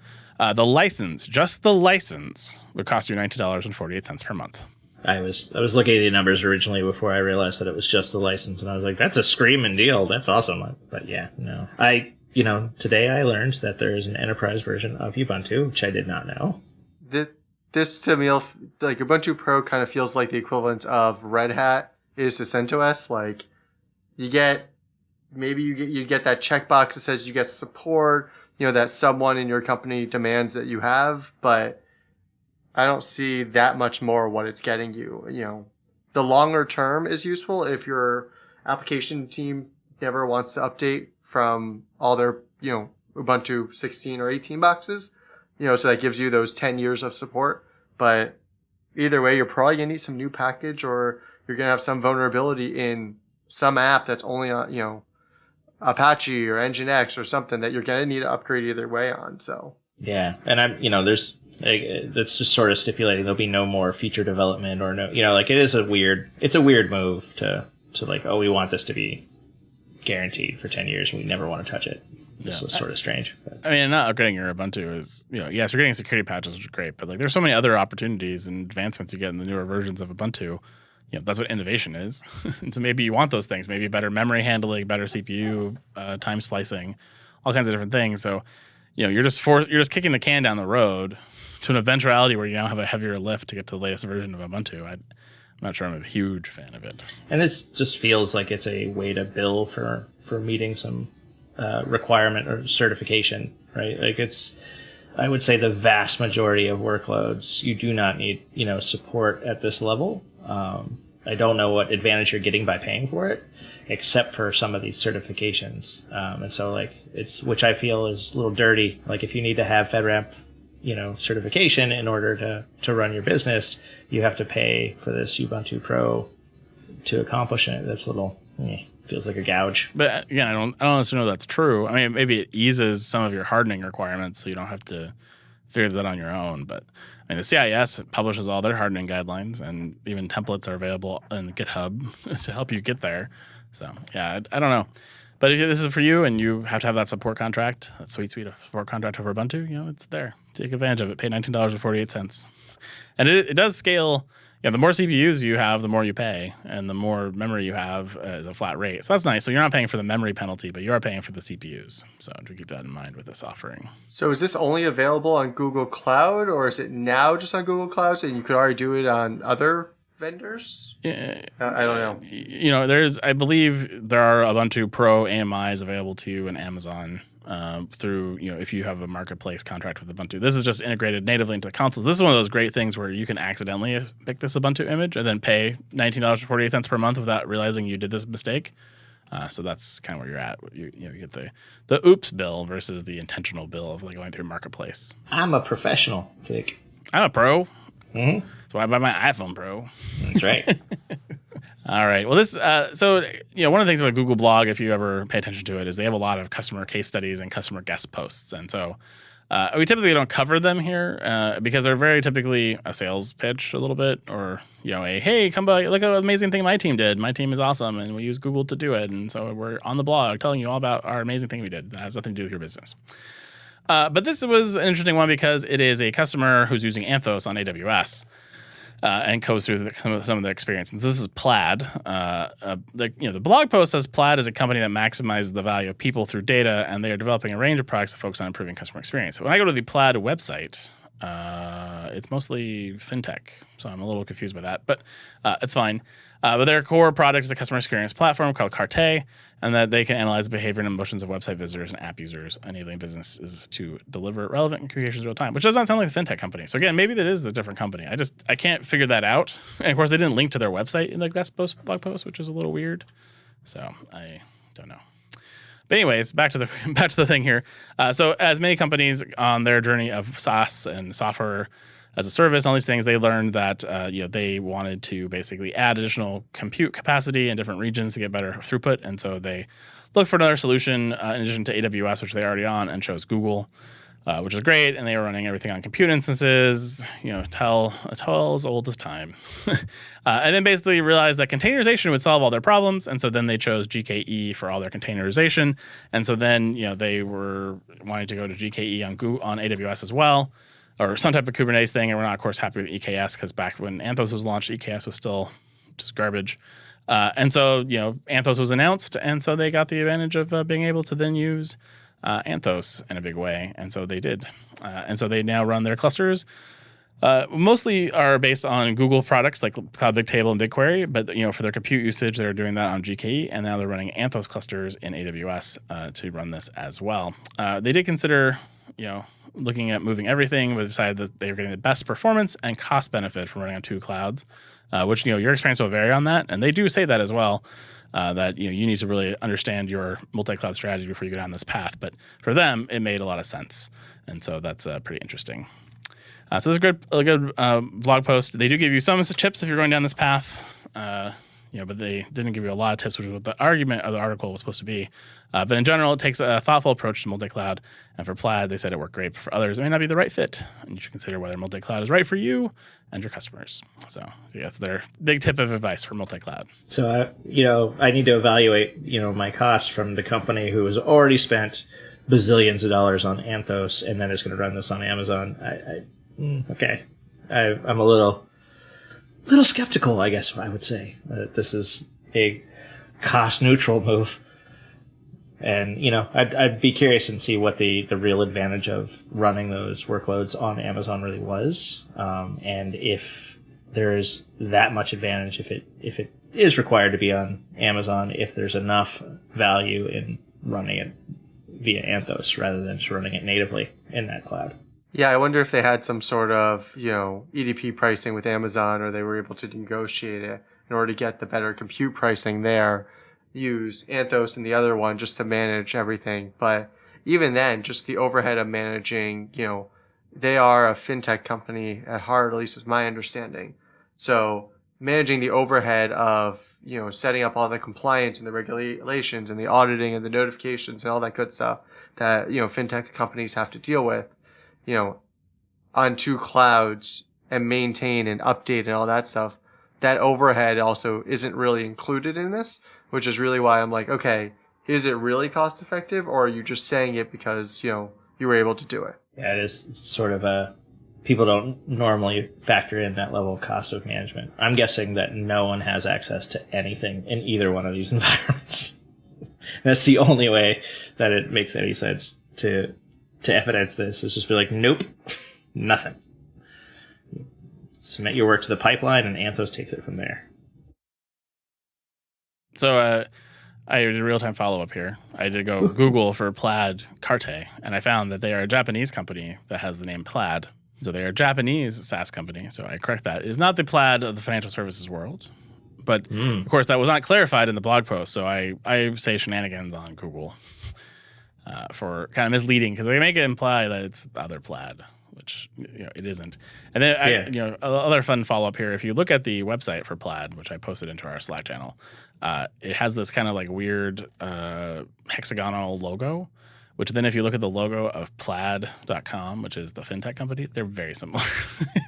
the license, just the license, would cost you $90.48 per month. I was looking at the numbers originally before I realized that it was just the license, and I was like, that's a screaming deal. That's awesome. But yeah, no. Today I learned that there is an enterprise version of Ubuntu, which I did not know. This to me, like Ubuntu Pro kind of feels like the equivalent of Red Hat is to CentOS. Like you get that checkbox that says you get support, that someone in your company demands that you have, but I don't see that much more what it's getting you. The longer term is useful if your application team never wants to update from all their, Ubuntu 16 or 18 boxes, so that gives you those 10 years of support. But either way, you're probably going to need some new package, or you're going to have some vulnerability in some app that's only on, Apache or Nginx or something that you're going to need to upgrade either way on. So yeah, and that's just sort of stipulating there'll be no more feature development or no, it's a weird move to like, oh, we want this to be guaranteed for 10 years and we never want to touch it. This was sort of strange. But. I mean, not upgrading your Ubuntu is, yes, you're getting security patches, which is great, but like there's so many other opportunities and advancements you get in the newer versions of Ubuntu. That's what innovation is. And so maybe you want those things, maybe better memory handling, better CPU, time splicing, all kinds of different things. So, you're just kicking the can down the road to an eventuality where you now have a heavier lift to get to the latest version of Ubuntu. I'm not sure I'm a huge fan of it. And it just feels like it's a way to bill for meeting some requirement or certification, right? Like I would say the vast majority of workloads, you do not need, support at this level. I don't know what advantage you're getting by paying for it, except for some of these certifications. And so which I feel is a little dirty. Like if you need to have FedRAMP, certification in order to run your business, you have to pay for this Ubuntu Pro to accomplish it. That's a little, feels like a gouge. But again, I don't necessarily know that's true. I mean, maybe it eases some of your hardening requirements, so you don't have to figure that on your own. But I mean, the CIS publishes all their hardening guidelines, and even templates are available in GitHub to help you get there. So yeah, I don't know. But if this is for you and you have to have that support contract, that sweet of support contract over Ubuntu, it's there. Take advantage of it. Pay $19.48. And it does scale. Yeah, the more CPUs you have, the more you pay, and the more memory you have is a flat rate. So that's nice. So you're not paying for the memory penalty, but you are paying for the CPUs. So to keep that in mind with this offering. So is this only available on Google Cloud, or is it now just on Google Cloud, and you could already do it on other vendors? Yeah, I don't know. I believe there are Ubuntu Pro AMIs available to you in Amazon through, if you have a marketplace contract with Ubuntu. This is just integrated natively into the consoles. This is one of those great things where you can accidentally pick this Ubuntu image and then pay $19.48 per month without realizing you did this mistake. So that's kind of where you're at. You get the oops bill versus the intentional bill of going through marketplace. I'm a professional, Dick. I'm a pro. Mm-hmm. That's why I buy my iPhone Pro. That's right. All right. Well, one of the things about Google Blog, if you ever pay attention to it, is they have a lot of customer case studies and customer guest posts. And so we typically don't cover them here because they're very typically a sales pitch a little bit, or, hey, come by, look at the amazing thing my team did. My team is awesome, and we use Google to do it. And so we're on the blog telling you all about our amazing thing we did. That has nothing to do with your business. But this was an interesting one because it is a customer who's using Anthos on AWS. And goes through some of the experience. And so this is Plaid. The blog post says Plaid is a company that maximizes the value of people through data, and they are developing a range of products that focus on improving customer experience. When I go to the Plaid website, it's mostly fintech, so I'm a little confused by that, but it's fine. But their core product is a customer experience platform called Carte, and that they can analyze the behavior and emotions of website visitors and app users, enabling businesses to deliver relevant communications in real time, which does not sound like a fintech company. So again, maybe that is a different company. I can't figure that out. And of course, they didn't link to their website in the blog post, which is a little weird. So I don't know. But anyways, back to the thing here. So as many companies on their journey of SaaS and software as a service, all these things, they learned that they wanted to basically add additional compute capacity in different regions to get better throughput, and so they looked for another solution in addition to AWS, which they're already on, and chose Google, which is great. And they were running everything on compute instances, tell as old as time, and then basically realized that containerization would solve all their problems, and so then they chose GKE for all their containerization, and so then they were wanting to go to GKE on AWS as well, or some type of Kubernetes thing. And we're not, of course, happy with EKS because back when Anthos was launched, EKS was still just garbage. And so, Anthos was announced, and so they got the advantage of being able to then use Anthos in a big way. And so they did. And so they now run their clusters. Mostly are based on Google products like Cloud Bigtable and BigQuery, but for their compute usage, they're doing that on GKE, and now they're running Anthos clusters in AWS to run this as well. They did consider, looking at moving everything, but decided that they were getting the best performance and cost benefit from running on two clouds, which, your experience will vary on that. And they do say that as well, that, you need to really understand your multi-cloud strategy before you go down this path. But for them, it made a lot of sense. And so that's pretty interesting. So this is a good blog post. They do give you some tips if you're going down this path. But they didn't give you a lot of tips, which is what the argument of the article was supposed to be. But in general, it takes a thoughtful approach to multi-cloud. And for Plaid, they said it worked great. But for others, it may not be the right fit. And you should consider whether multi-cloud is right for you and your customers. So that's their big tip of advice for multi-cloud. So, I need to evaluate, my costs from the company who has already spent bazillions of dollars on Anthos and then is going to run this on Amazon. Okay. I'm a little skeptical, I guess I would say, that this is a cost-neutral move. And, I'd be curious and see what the real advantage of running those workloads on Amazon really was. And if there's that much advantage, if it is required to be on Amazon, if there's enough value in running it via Anthos rather than just running it natively in that cloud. Yeah, I wonder if they had some sort of, EDP pricing with Amazon, or they were able to negotiate it in order to get the better compute pricing there, use Anthos and the other one just to manage everything. But even then, just the overhead of managing, they are a fintech company at heart, at least is my understanding. So managing the overhead of, setting up all the compliance and the regulations and the auditing and the notifications and all that good stuff that, fintech companies have to deal with, on two clouds and maintain and update and all that stuff, that overhead also isn't really included in this, which is really why I'm like, okay, is it really cost effective, or are you just saying it because, you were able to do it? Yeah, it is sort of people don't normally factor in that level of cost of management. I'm guessing that no one has access to anything in either one of these environments. That's the only way that it makes any sense to evidence this, is just be like, nope, nothing. Submit your work to the pipeline and Anthos takes it from there. So I did a real-time follow-up here. I did go Google for Plaid Carte, and I found that they are a Japanese company that has the name Plaid. So they are a Japanese SaaS company. So I correct that. It is not the Plaid of the financial services world. But, of course, that was not clarified in the blog post. So I say shenanigans on Google for kind of misleading, because they make it imply that it's the other Plaid, which it isn't. And then other fun follow up here. If you look at the website for Plaid, which I posted into our Slack channel, it has this kind of like weird hexagonal logo. Which then, if you look at the logo of Plaid.com, which is the fintech company, they're very similar.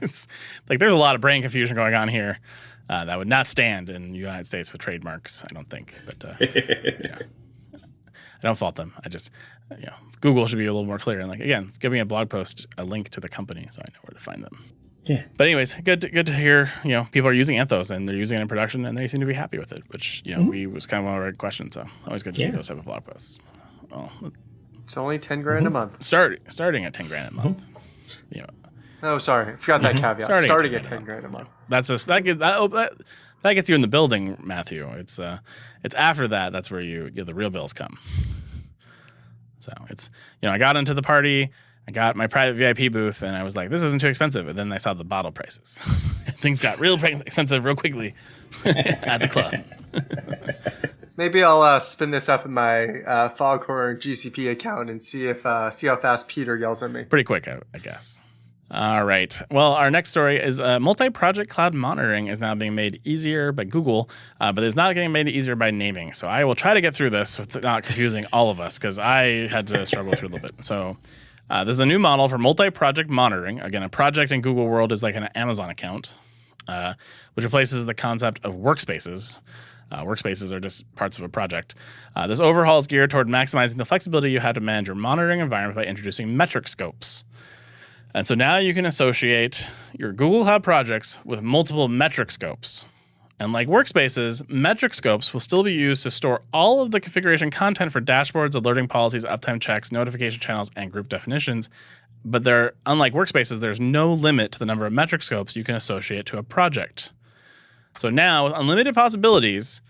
It's like there's a lot of brain confusion going on here that would not stand in the United States with trademarks, I don't think. But I don't fault them. I just, Google should be a little more clear. And again, giving a blog post a link to the company so I know where to find them. Yeah. But anyways, good to hear, people are using Anthos and they're using it in production and they seem to be happy with it, which, we was kind of one of our questions. So always good to see those type of blog posts. Well, it's only $10,000 a month. Starting at $10,000 a month. Oh, sorry, I forgot that caveat. Starting at $10,000 a month. That's just that gets you in the building, Matthew. It's after that's where the real bills come. So it's I got into the party, I got my private VIP booth, and I was like, this isn't too expensive. And then I saw the bottle prices. Things got real expensive real quickly at the club. Maybe I'll spin this up in my Foghorn GCP account and see how fast Peter yells at me. Pretty quick, I guess. All right. Well, our next story is multi-project cloud monitoring is now being made easier by Google, but it's not getting made easier by naming. So I will try to get through this without not confusing all of us, because I had to struggle through a little bit. So this is a new model for multi-project monitoring. Again, a project in Google World is like an Amazon account, which replaces the concept of workspaces. Workspaces are just parts of a project. This overhaul is geared toward maximizing the flexibility you have to manage your monitoring environment by introducing metric scopes. And so now you can associate your Google Cloud projects with multiple metric scopes. And like workspaces, metric scopes will still be used to store all of the configuration content for dashboards, alerting policies, uptime checks, notification channels, and group definitions. But unlike workspaces, there's no limit to the number of metric scopes you can associate to a project. So now, with unlimited possibilities,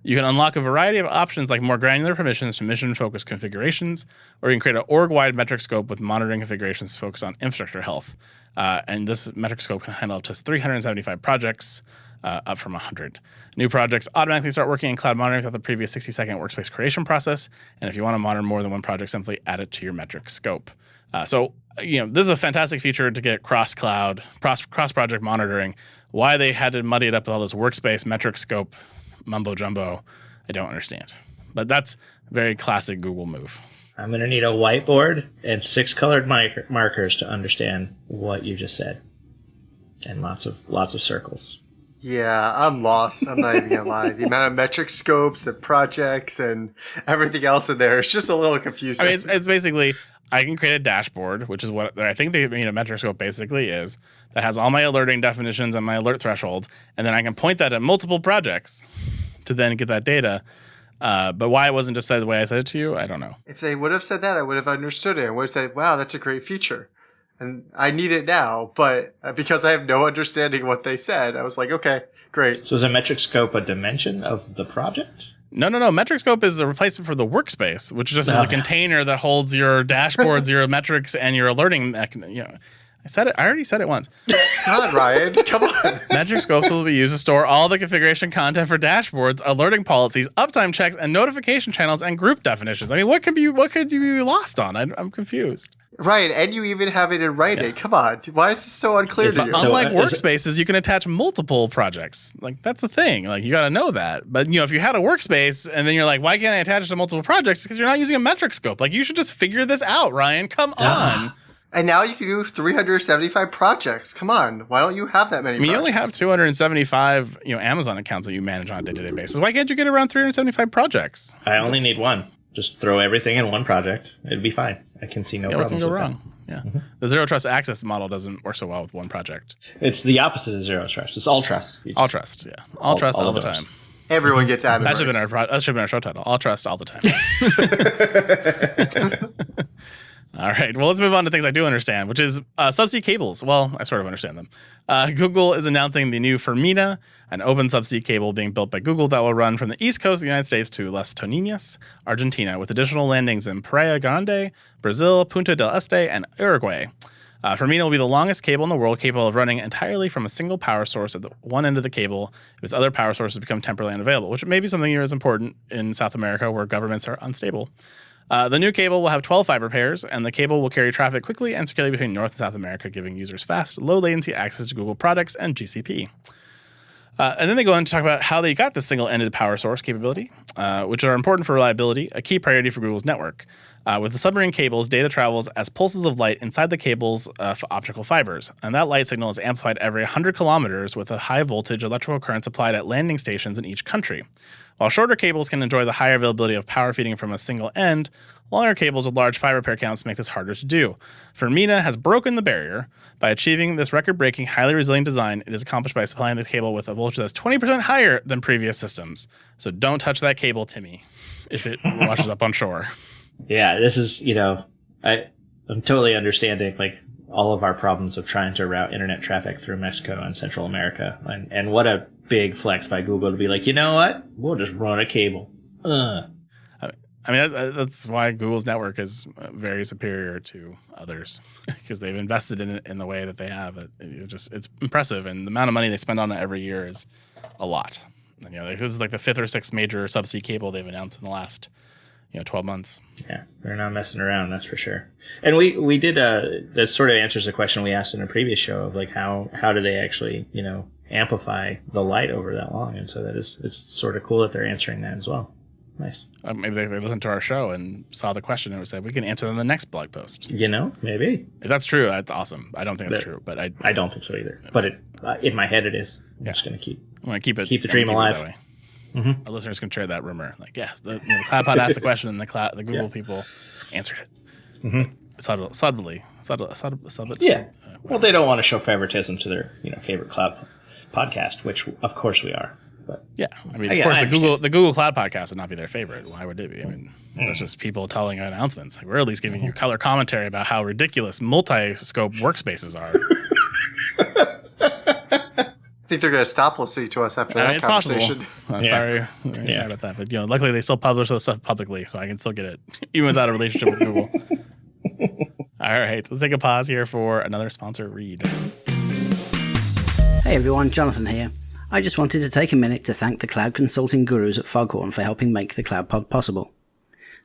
you can unlock a variety of options like more granular permissions to mission-focused configurations, or you can create an org-wide metric scope with monitoring configurations focused on infrastructure health. And this metric scope can handle up to 375 projects, up from 100. New projects automatically start working in cloud monitoring without the previous 60-second workspace creation process. And if you want to monitor more than one project, simply add it to your metric scope. So this is a fantastic feature to get cross-cloud, cross-project monitoring. Why they had to muddy it up with all this workspace metric scope mumbo jumbo, I don't understand. But that's a very classic Google move. I'm going to need a whiteboard and 6 colored markers to understand what you just said, and lots of circles. Yeah, I'm lost. I'm not even gonna lie. The amount of metric scopes and projects and everything else in there is just a little confusing. I mean, it's basically, I can create a dashboard, which is what I think a metric scope basically is, that has all my alerting definitions and my alert thresholds, and then I can point that at multiple projects to then get that data. But why it wasn't just said the way I said it to you, I don't know. If they would have said that, I would have understood it. I would have said, wow, that's a great feature. And I need it now, but because I have no understanding of what they said, I was like, okay, great. So is a metric scope a dimension of the project? No. Metricscope is a replacement for the workspace, which just is a container that holds your dashboards, your metrics, and your alerting. I already said it once. God, Ryan, come on. Metricscopes will be used to store all the configuration content for dashboards, alerting policies, uptime checks, and notification channels and group definitions. I mean, what could you be lost on? I'm confused. Right, and you even have it in writing. Yeah. Come on. Why is this so unclear to you? Unlike workspaces, you can attach multiple projects. Like, that's the thing. Like, you got to know that. But, if you had a workspace and then you're like, why can't I attach it to multiple projects? Because you're not using a Metricscope. Like, you should just figure this out, Ryan. Come on. And now you can do 375 projects. Come on. Why don't you have that many projects? You only have 275, Amazon accounts that you manage on a day-to-day basis. Why can't you get around 375 projects? I only need one. Just throw everything in one project. It'd be fine. I can see no problems with that. Yeah. The Zero Trust Access model doesn't work so well with one project. It's the opposite of Zero Trust. It's all trust. All trust, yeah. All trust all the time. Everyone gets admin That should have been our show title. All trust all the time. All right. Well, let's move on to things I do understand, which is subsea cables. Well, I sort of understand them. Google is announcing the new Fermina, an open subsea cable being built by Google that will run from the east coast of the United States to Las Toninas, Argentina, with additional landings in Praia Grande, Brazil, Punta del Este, and Uruguay. Fermina will be the longest cable in the world, capable of running entirely from a single power source at the one end of the cable if its other power sources become temporarily unavailable, which may be something that is important in South America where governments are unstable. The new cable will have 12 fiber pairs, and the cable will carry traffic quickly and securely between North and South America, giving users fast, low-latency access to Google products and GCP. And then they go on to talk about how they got this single-ended power source capability, which are important for reliability, a key priority for Google's network. With the submarine cables, data travels as pulses of light inside the cable's optical fibers, and that light signal is amplified every 100 kilometers with a high-voltage electrical current supplied at landing stations in each country. While shorter cables can enjoy the higher availability of power feeding from a single end, longer cables with large fiber pair counts make this harder to do. Fermina has broken the barrier. By achieving this record-breaking, highly resilient design, it is accomplished by supplying this cable with a voltage that's 20% higher than previous systems. So don't touch that cable, Timmy, if it washes up on shore. Yeah, this is, I'm totally understanding, all of our problems of trying to route internet traffic through Mexico and Central America. And what a big flex by Google to be like, you know what? We'll just run a cable. I mean, that's why Google's network is very superior to others, because they've invested in it in the way that they have. It's impressive, and the amount of money they spend on it every year is a lot. And, this is like the 5th or 6th major subsea cable they've announced in the last 12 months. Yeah, they're not messing around, that's for sure. And we did that sort of answers the question we asked in a previous show of how do they actually amplify the light over that long, and so it's sort of cool that they're answering that as well. Nice. Maybe they listened to our show and saw the question and said we can answer them in the next blog post. Maybe if that's true, that's awesome. I don't think that's true, but I don't think so either. But in my head it is. I'm just gonna keep the dream alive. Mm-hmm. Our listeners can share that rumor. Yes, the CloudPod asked the question and the Google people answered it. Mm-hmm. Subtly. Yeah. Well, they don't want to show favoritism to their favorite cloud podcast, which of course we are. But yeah, I mean, of course, the Google Cloud podcast would not be their favorite. Why would it be? I mean, that's just people telling announcements. We're at least giving you color commentary about how ridiculous multi-scope workspaces are. I think they're going to stop listening to us after that conversation. Possible. Sorry about that, but luckily they still publish those stuff publicly, so I can still get it even without a relationship with Google. All right, let's take a pause here for another sponsor read. Hey everyone, Jonathan here. I just wanted to take a minute to thank the cloud consulting gurus at Foghorn for helping make the CloudPod possible.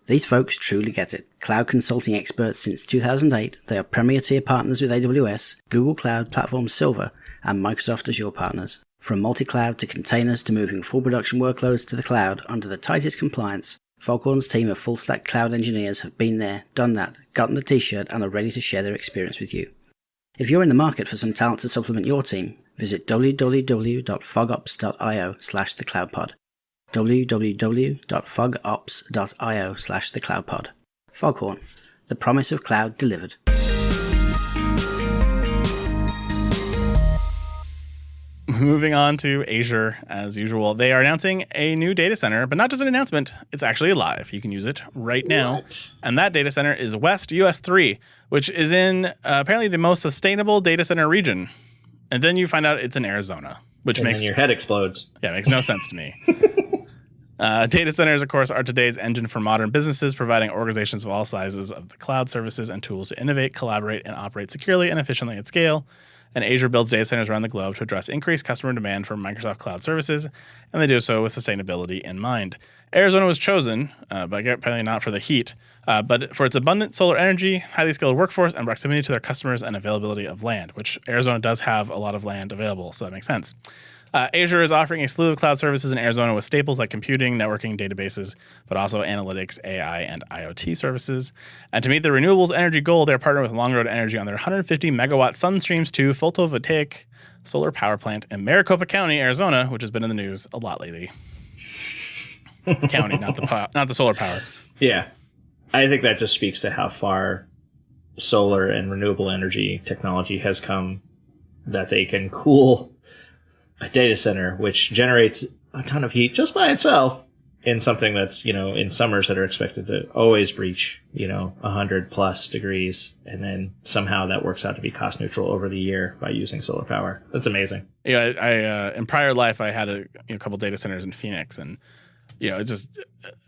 These folks truly get it. Cloud consulting experts since 2008, they are premier tier partners with AWS, Google Cloud Platform Silver, and Microsoft Azure partners. From multi-cloud to containers to moving full production workloads to the cloud under the tightest compliance, Foghorn's team of full-stack cloud engineers have been there, done that, gotten the t-shirt, and are ready to share their experience with you. If you're in the market for some talent to supplement your team, visit www.fogops.io/thecloudpod. www.fogops.io/thecloudpod. Foghorn, the promise of cloud delivered. Moving on to Azure, as usual. They are announcing a new data center, but not just an announcement. It's actually live. You can use it right now. What? And that data center is West US 3, which is in apparently the most sustainable data center region. And then you find out it's in Arizona, which makes your head explodes. Yeah, it makes no sense to me. Data centers, of course, are today's engine for modern businesses, providing organizations of all sizes of the cloud services and tools to innovate, collaborate, and operate securely and efficiently at scale. And Azure builds data centers around the globe to address increased customer demand for Microsoft cloud services, and they do so with sustainability in mind. Arizona was chosen, but apparently not for the heat, but for its abundant solar energy, highly skilled workforce, and proximity to their customers and availability of land, which Arizona does have a lot of land available, so that makes sense. Azure is offering a slew of cloud services in Arizona with staples like computing, networking, databases, but also analytics, AI, and IoT services. And to meet the renewables energy goal, they're partnered with Longroad Energy on their 150 megawatt SunStreams 2 photovoltaic solar power plant in Maricopa County, Arizona, which has been in the news a lot lately. County, not the solar power. Yeah. I think that just speaks to how far solar and renewable energy technology has come, that they can cool a data center, which generates a ton of heat just by itself, in something that's, in summers that are expected to always breach, 100 plus degrees. And then somehow that works out to be cost neutral over the year by using solar power. That's amazing. Yeah. I in prior life, I had a couple data centers in Phoenix, and, it's just,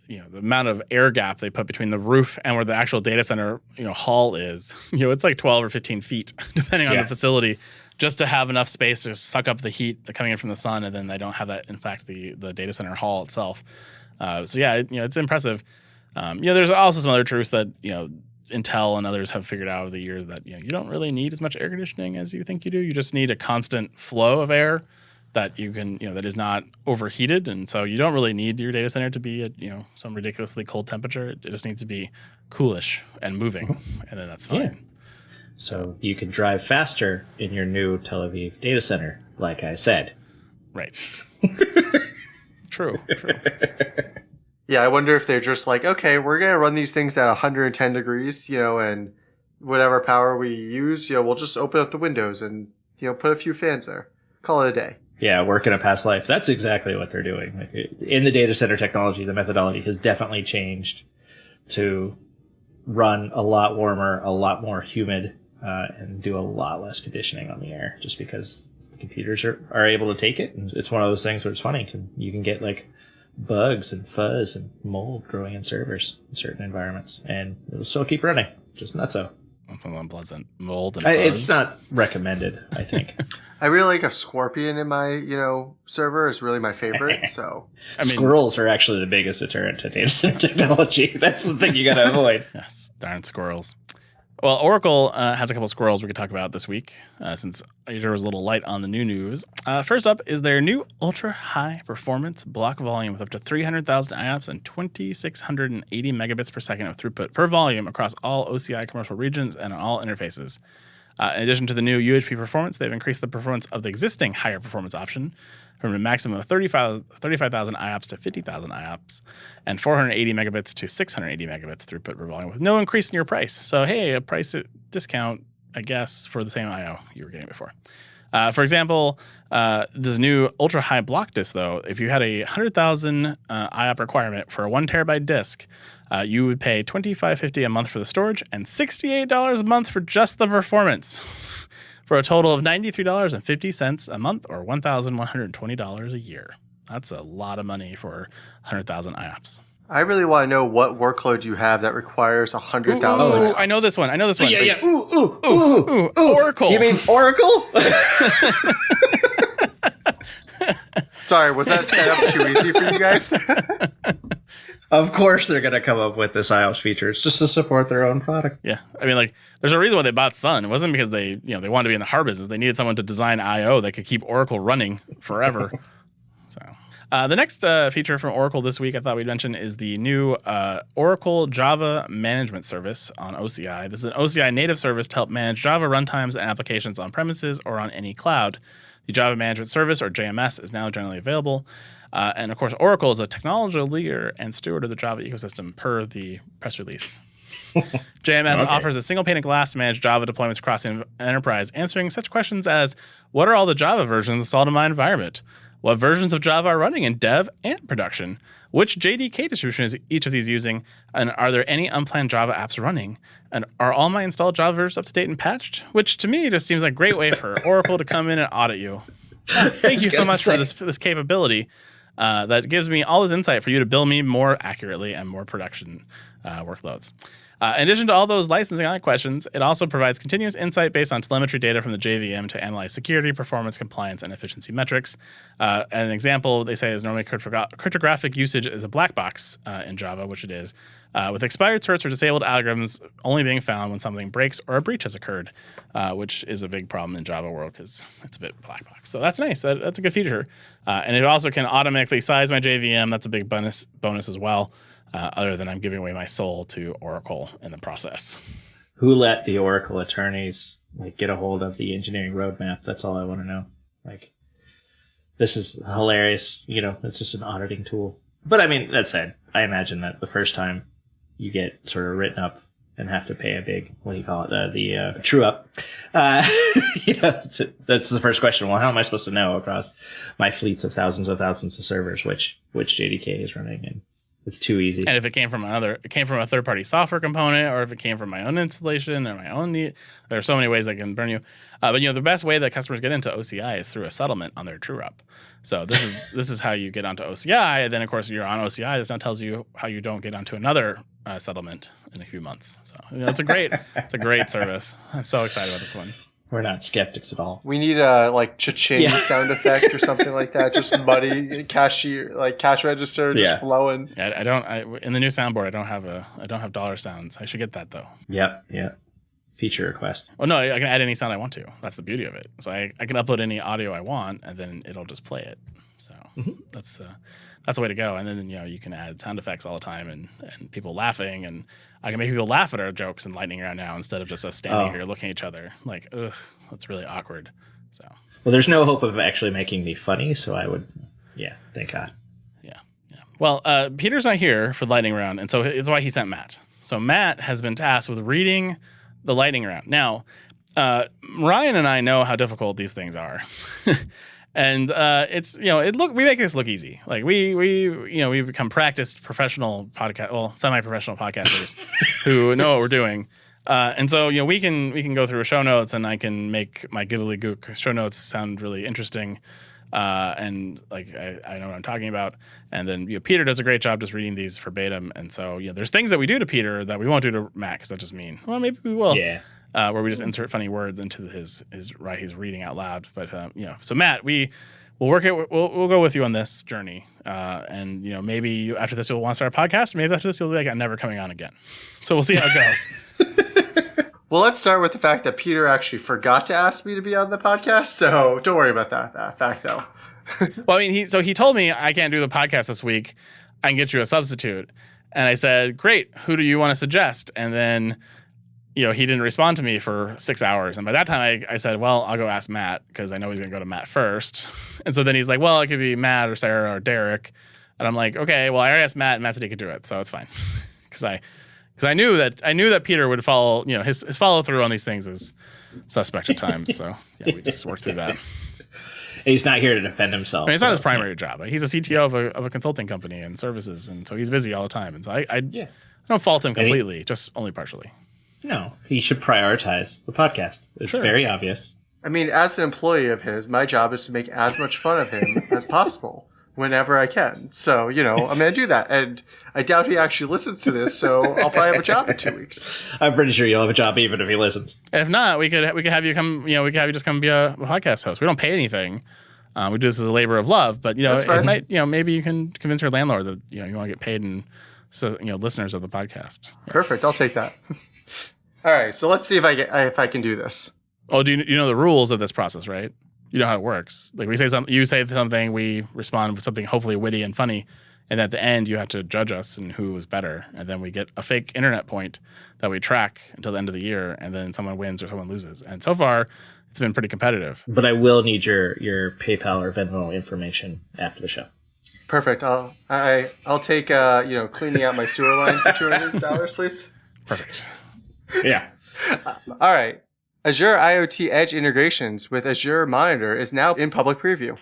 the amount of air gap they put between the roof and where the actual data center, hall is, it's like 12 or 15 feet, depending on the facility, just to have enough space to suck up the heat coming in from the sun. And then they don't have that, in fact, the data center hall itself. It's impressive. There's also some other truths that, Intel and others have figured out over the years that, you don't really need as much air conditioning as you think you do. You just need a constant flow of air that you can, that is not overheated. And so you don't really need your data center to be at, some ridiculously cold temperature. It just needs to be coolish and moving, and then that's fine. Yeah. So you can drive faster in your new Tel Aviv data center, like I said. Right. True. Yeah, I wonder if they're just like, okay, we're going to run these things at 110 degrees, and whatever power we use, we'll just open up the windows and, put a few fans there. Call it a day. Yeah, work in a past life. That's exactly what they're doing. Like, in the data center technology, the methodology has definitely changed to run a lot warmer, a lot more humid, and do a lot less conditioning on the air, just because the computers are able to take it. And it's one of those things where it's funny. You can get like bugs and fuzz and mold growing in servers in certain environments, and it'll still keep running. Just nutso. That's an unpleasant mold and fuzz. It's not recommended, I think. I really like a scorpion in my, server. Is really my favorite. So squirrels are actually the biggest deterrent to data center technology. That's the thing you got to avoid. Yes, darn squirrels. Well, Oracle has a couple squirrels we could talk about this week, since Azure was a little light on the new news. First up is their new ultra-high performance block volume with up to 300,000 IOPS and 2,680 megabits per second of throughput per volume across all OCI commercial regions and on all interfaces. In addition to the new UHP performance, they've increased the performance of the existing higher performance option from a maximum of 35,000 IOPS to 50,000 IOPS and 480 megabits to 680 megabits throughput per volume with no increase in your price. So, hey, a price discount, I guess, for the same I/O you were getting before. For example, this new ultra-high block disk, though, if you had a 100,000 IOP requirement for a 1 terabyte disk, you would pay $25.50 a month for the storage and $68 a month for just the performance, for a total of $93.50 a month or $1,120 a year. That's a lot of money for 100,000 IOPS. I really want to know what workload you have that requires 100,000. Oh, I know this one. Yeah. Ooh. Oracle. You mean Oracle? Sorry, was that set up too easy for you guys? Of course they're going to come up with this iOS features just to support their own product. Yeah. I mean, there's a reason why they bought Sun. It wasn't because they wanted to be in the hard business. They needed someone to design I/O that could keep Oracle running forever. The next feature from Oracle this week I thought we'd mention is the new Oracle Java Management Service on OCI. This is an OCI native service to help manage Java runtimes and applications on premises or on any cloud. The Java Management Service, or JMS, is now generally available. And of course, Oracle is a technology leader and steward of the Java ecosystem per the press release. JMS offers a single pane of glass to manage Java deployments across the enterprise, answering such questions as, what are all the Java versions installed in my environment? What versions of Java are running in dev and production? Which JDK distribution is each of these using? And are there any unplanned Java apps running? And are all my installed Java versions up to date and patched? Which to me just seems like a great way for Oracle to come in and audit you. Thank you so much for this capability. that gives me all this insight for you to build me more accurately and more production workloads. In addition to all those licensing questions, it also provides continuous insight based on telemetry data from the JVM to analyze security, performance, compliance, and efficiency metrics. An example they say is normally cryptographic usage is a black box in Java, which it is, with expired certs or disabled algorithms only being found when something breaks or a breach has occurred, which is a big problem in Java world because it's a bit black box. So that's nice. That's a good feature. And it also can automatically size my JVM. That's a big bonus as well. Other than I'm giving away my soul to Oracle in the process. Who let the Oracle attorneys get a hold of the engineering roadmap? That's all I want to know. This is hilarious. It's just an auditing tool. But I mean, that said, I imagine that the first time you get sort of written up and have to pay a big, the true up. That's the first question. Well, how am I supposed to know across my fleets of thousands of servers which JDK is running? And it's too easy. And if it came from a third-party software component, or if it came from my own installation or my own there are so many ways that can burn you. But the best way that customers get into OCI is through a settlement on their true up. So this is how you get onto OCI. And then of course you're on OCI. This now tells you how you don't get onto another settlement in a few months. So it's a great service. I'm so excited about this one. We're not skeptics at all. We need a cha-ching sound effect or something like that. Just muddy cash register just flowing. Yeah, in the new soundboard I don't have dollar sounds. I should get that though. Yep. Feature request. Oh no, I can add any sound I want to. That's the beauty of it. So I can upload any audio I want and then it'll just play it. So that's the way to go. And then you can add sound effects all the time and people laughing, and I can make people laugh at our jokes in Lightning Round now instead of just us standing here looking at each other like, ugh, that's really awkward. So well, there's no hope of actually making me funny, so I would, thank God. Yeah. Well, Peter's not here for the Lightning Round, and so it's why he sent Matt. So Matt has been tasked with reading the Lightning Round. Now, Ryan and I know how difficult these things are. And it's we make this look easy. Like we've become practiced professional semi-professional podcasters who know what we're doing. And so we can go through show notes, and I can make my gook show notes sound really interesting, and I know what I'm talking about. And then Peter does a great job just reading these verbatim. And so there's things that we do to Peter that we won't do to Matt because that's just mean. Well, maybe we will. Yeah. Where we just insert funny words into his he's reading out loud. But so Matt, we'll work it. We'll go with you on this journey. And maybe after this you'll want to start a podcast. Maybe after this you'll be like, I'm never coming on again. So we'll see how it goes. Well, let's start with the fact that Peter actually forgot to ask me to be on the podcast. So don't worry about that fact though. Well, I mean, he told me I can't do the podcast this week. I can get you a substitute. And I said, great. Who do you want to suggest? And then he didn't respond to me for 6 hours. And by that time, I said, well, I'll go ask Matt because I know he's going to go to Matt first. And so then he's like, well, it could be Matt or Sarah or Derek. And I'm like, okay, well, I already asked Matt, and Matt said he could do it. So it's fine. Because I knew that Peter would follow, his follow through on these things is suspect at times. So yeah, we just worked through that. He's not here to defend himself. I mean, it's not his primary job. He's a CTO of a consulting company and services. And so he's busy all the time. And so I don't fault him completely, just only partially. No, he should prioritize the podcast. It's very obvious. I mean, as an employee of his, my job is to make as much fun of him as possible whenever I can. So, I'm going to do that. And I doubt he actually listens to this, so I'll probably have a job in 2 weeks. I'm pretty sure you'll have a job even if he listens. If not, we could have you come, we could have you just come be a podcast host. We don't pay anything. We do this as a labor of love, but it might, maybe you can convince your landlord that you want to get paid, and so listeners of the podcast. Yeah. Perfect, I'll take that. All right, so let's see if I can do this. Oh, do you know the rules of this process, right? You know how it works. Like you say something, we respond with something hopefully witty and funny, and at the end you have to judge us and who was better, and then we get a fake internet point that we track until the end of the year, and then someone wins or someone loses. And so far, it's been pretty competitive. But I will need your PayPal or Venmo information after the show. Perfect. I'll take cleaning out my sewer line for $200, please. Perfect. Yeah. All right. Azure IoT Edge integrations with Azure Monitor is now in public preview.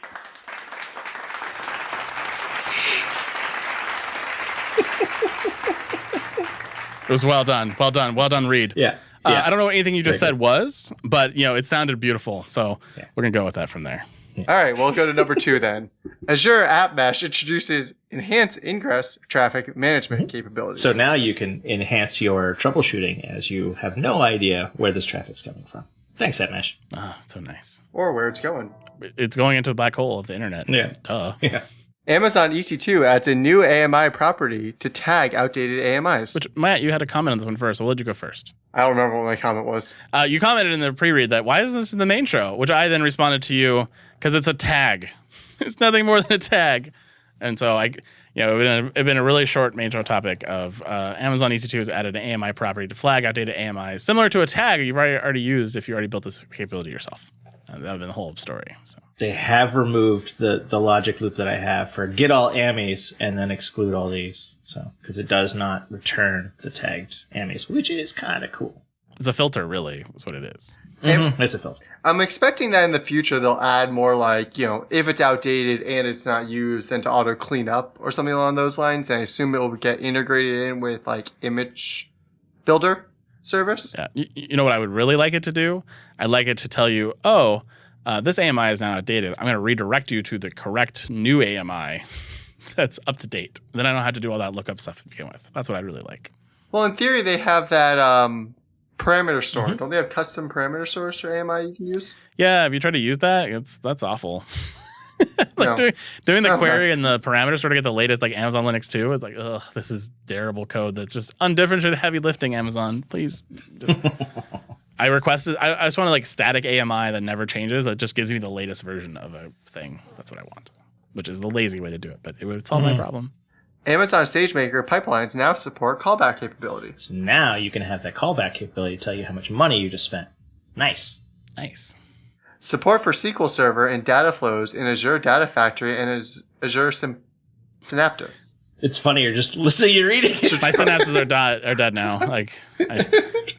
It was well done. Well done, Reed. Yeah. I don't know what anything you just said was, but it sounded beautiful. So we're gonna go with that from there. All right, we'll go to number 2 then. Azure App Mesh introduces enhanced ingress traffic management capabilities. So now you can enhance your troubleshooting as you have no idea where this traffic's coming from. Thanks, AppMesh. Ah, so nice. Or where it's going. It's going into a black hole of the internet. Yeah. Duh. Yeah. Amazon EC2 adds a new AMI property to tag outdated AMIs. Which, Matt, you had a comment on this one first, so we'll let you go first. I don't remember what my comment was. You commented in the pre-read that, why isn't this in the main show? Which I then responded to you, because it's a tag. It's nothing more than a tag. And so, it's been a really short main show topic of Amazon EC2 has added an AMI property to flag outdated AMIs, similar to a tag you've already used if you already built this capability yourself. And that would have been the whole story. So They have removed the logic loop that I have for get all AMIs and then exclude all these. So, because it does not return the tagged AMIs, which is kind of cool. it's a filter, really, is what it is. Mm-hmm. It's a filter. I'm expecting that in the future they'll add more like, if it's outdated and it's not used, then to auto clean up or something along those lines. And I assume it will get integrated in with like image builder service. Yeah. You know what I would really like it to do? I'd like it to tell you, this AMI is now outdated. I'm going to redirect you to the correct new AMI that's up to date. Then I don't have to do all that lookup stuff to begin with. That's what I'd really like. Well, in theory, they have that parameter store. Mm-hmm. Don't they have custom parameter stores for AMI you can use? Yeah, have you tried to use that? That's awful. Doing the query and the parameter store to get the latest like Amazon Linux 2, it's like, ugh, this is terrible code that's just undifferentiated heavy lifting, Amazon. Please just I requested I just want like static AMI that never changes, that just gives me the latest version of a thing. That's what I want. Which is the lazy way to do it, but it would solve my problem. Amazon SageMaker pipelines now support callback capability. So now you can have that callback capability to tell you how much money you just spent. Nice. Support for SQL Server and data flows in Azure Data Factory and Azure Synaptos. It's funny, you're just listening, you're reading. My synapses are dead now. Like,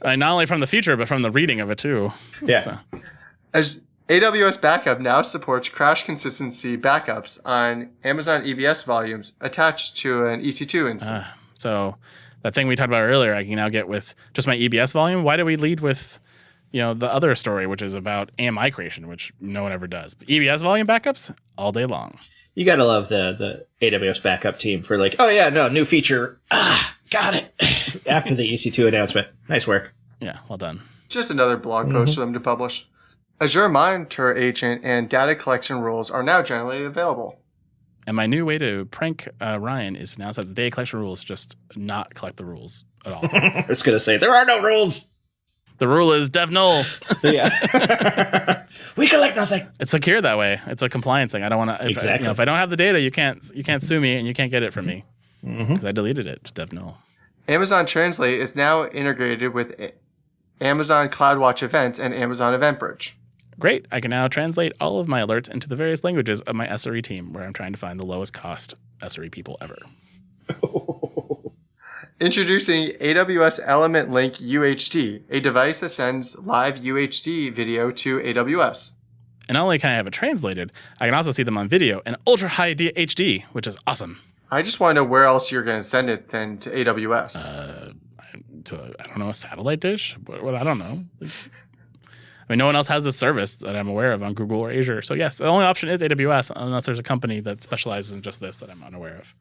I not only from the future, but from the reading of it too. Yeah. So. As AWS Backup now supports crash consistency backups on Amazon EBS volumes attached to an EC2 instance. So that thing we talked about earlier, I can now get with just my EBS volume. Why do we lead with, the other story, which is about AMI creation, which no one ever does? But EBS volume backups all day long. You gotta love the AWS backup team for like, oh yeah, no, new feature. Got it. After the EC2 announcement. Nice work. Yeah, well done. Just another blog post for them to publish. Azure Monitor Agent and data collection rules are now generally available. And my new way to prank Ryan is to announce that the data collection rules just not collect the rules at all. I was going to say, there are no rules. The rule is dev null. Yeah. We collect nothing. It's secure that way. It's a compliance thing. I don't want to. Exactly. If I don't have the data, you can't sue me and you can't get it from me because I deleted it. It's dev null. Amazon Translate is now integrated with Amazon CloudWatch Events and Amazon EventBridge. Great. I can now translate all of my alerts into the various languages of my SRE team, where I'm trying to find the lowest cost SRE people ever. Introducing AWS Element Link UHD, a device that sends live UHD video to AWS. And not only can I have it translated, I can also see them on video in ultra high HD, which is awesome. I just want to know where else you're going to send it than to AWS. I don't know, a satellite dish? What I don't know. I mean, no one else has this service that I'm aware of on Google or Azure. So yes, the only option is AWS, unless there's a company that specializes in just this that I'm unaware of.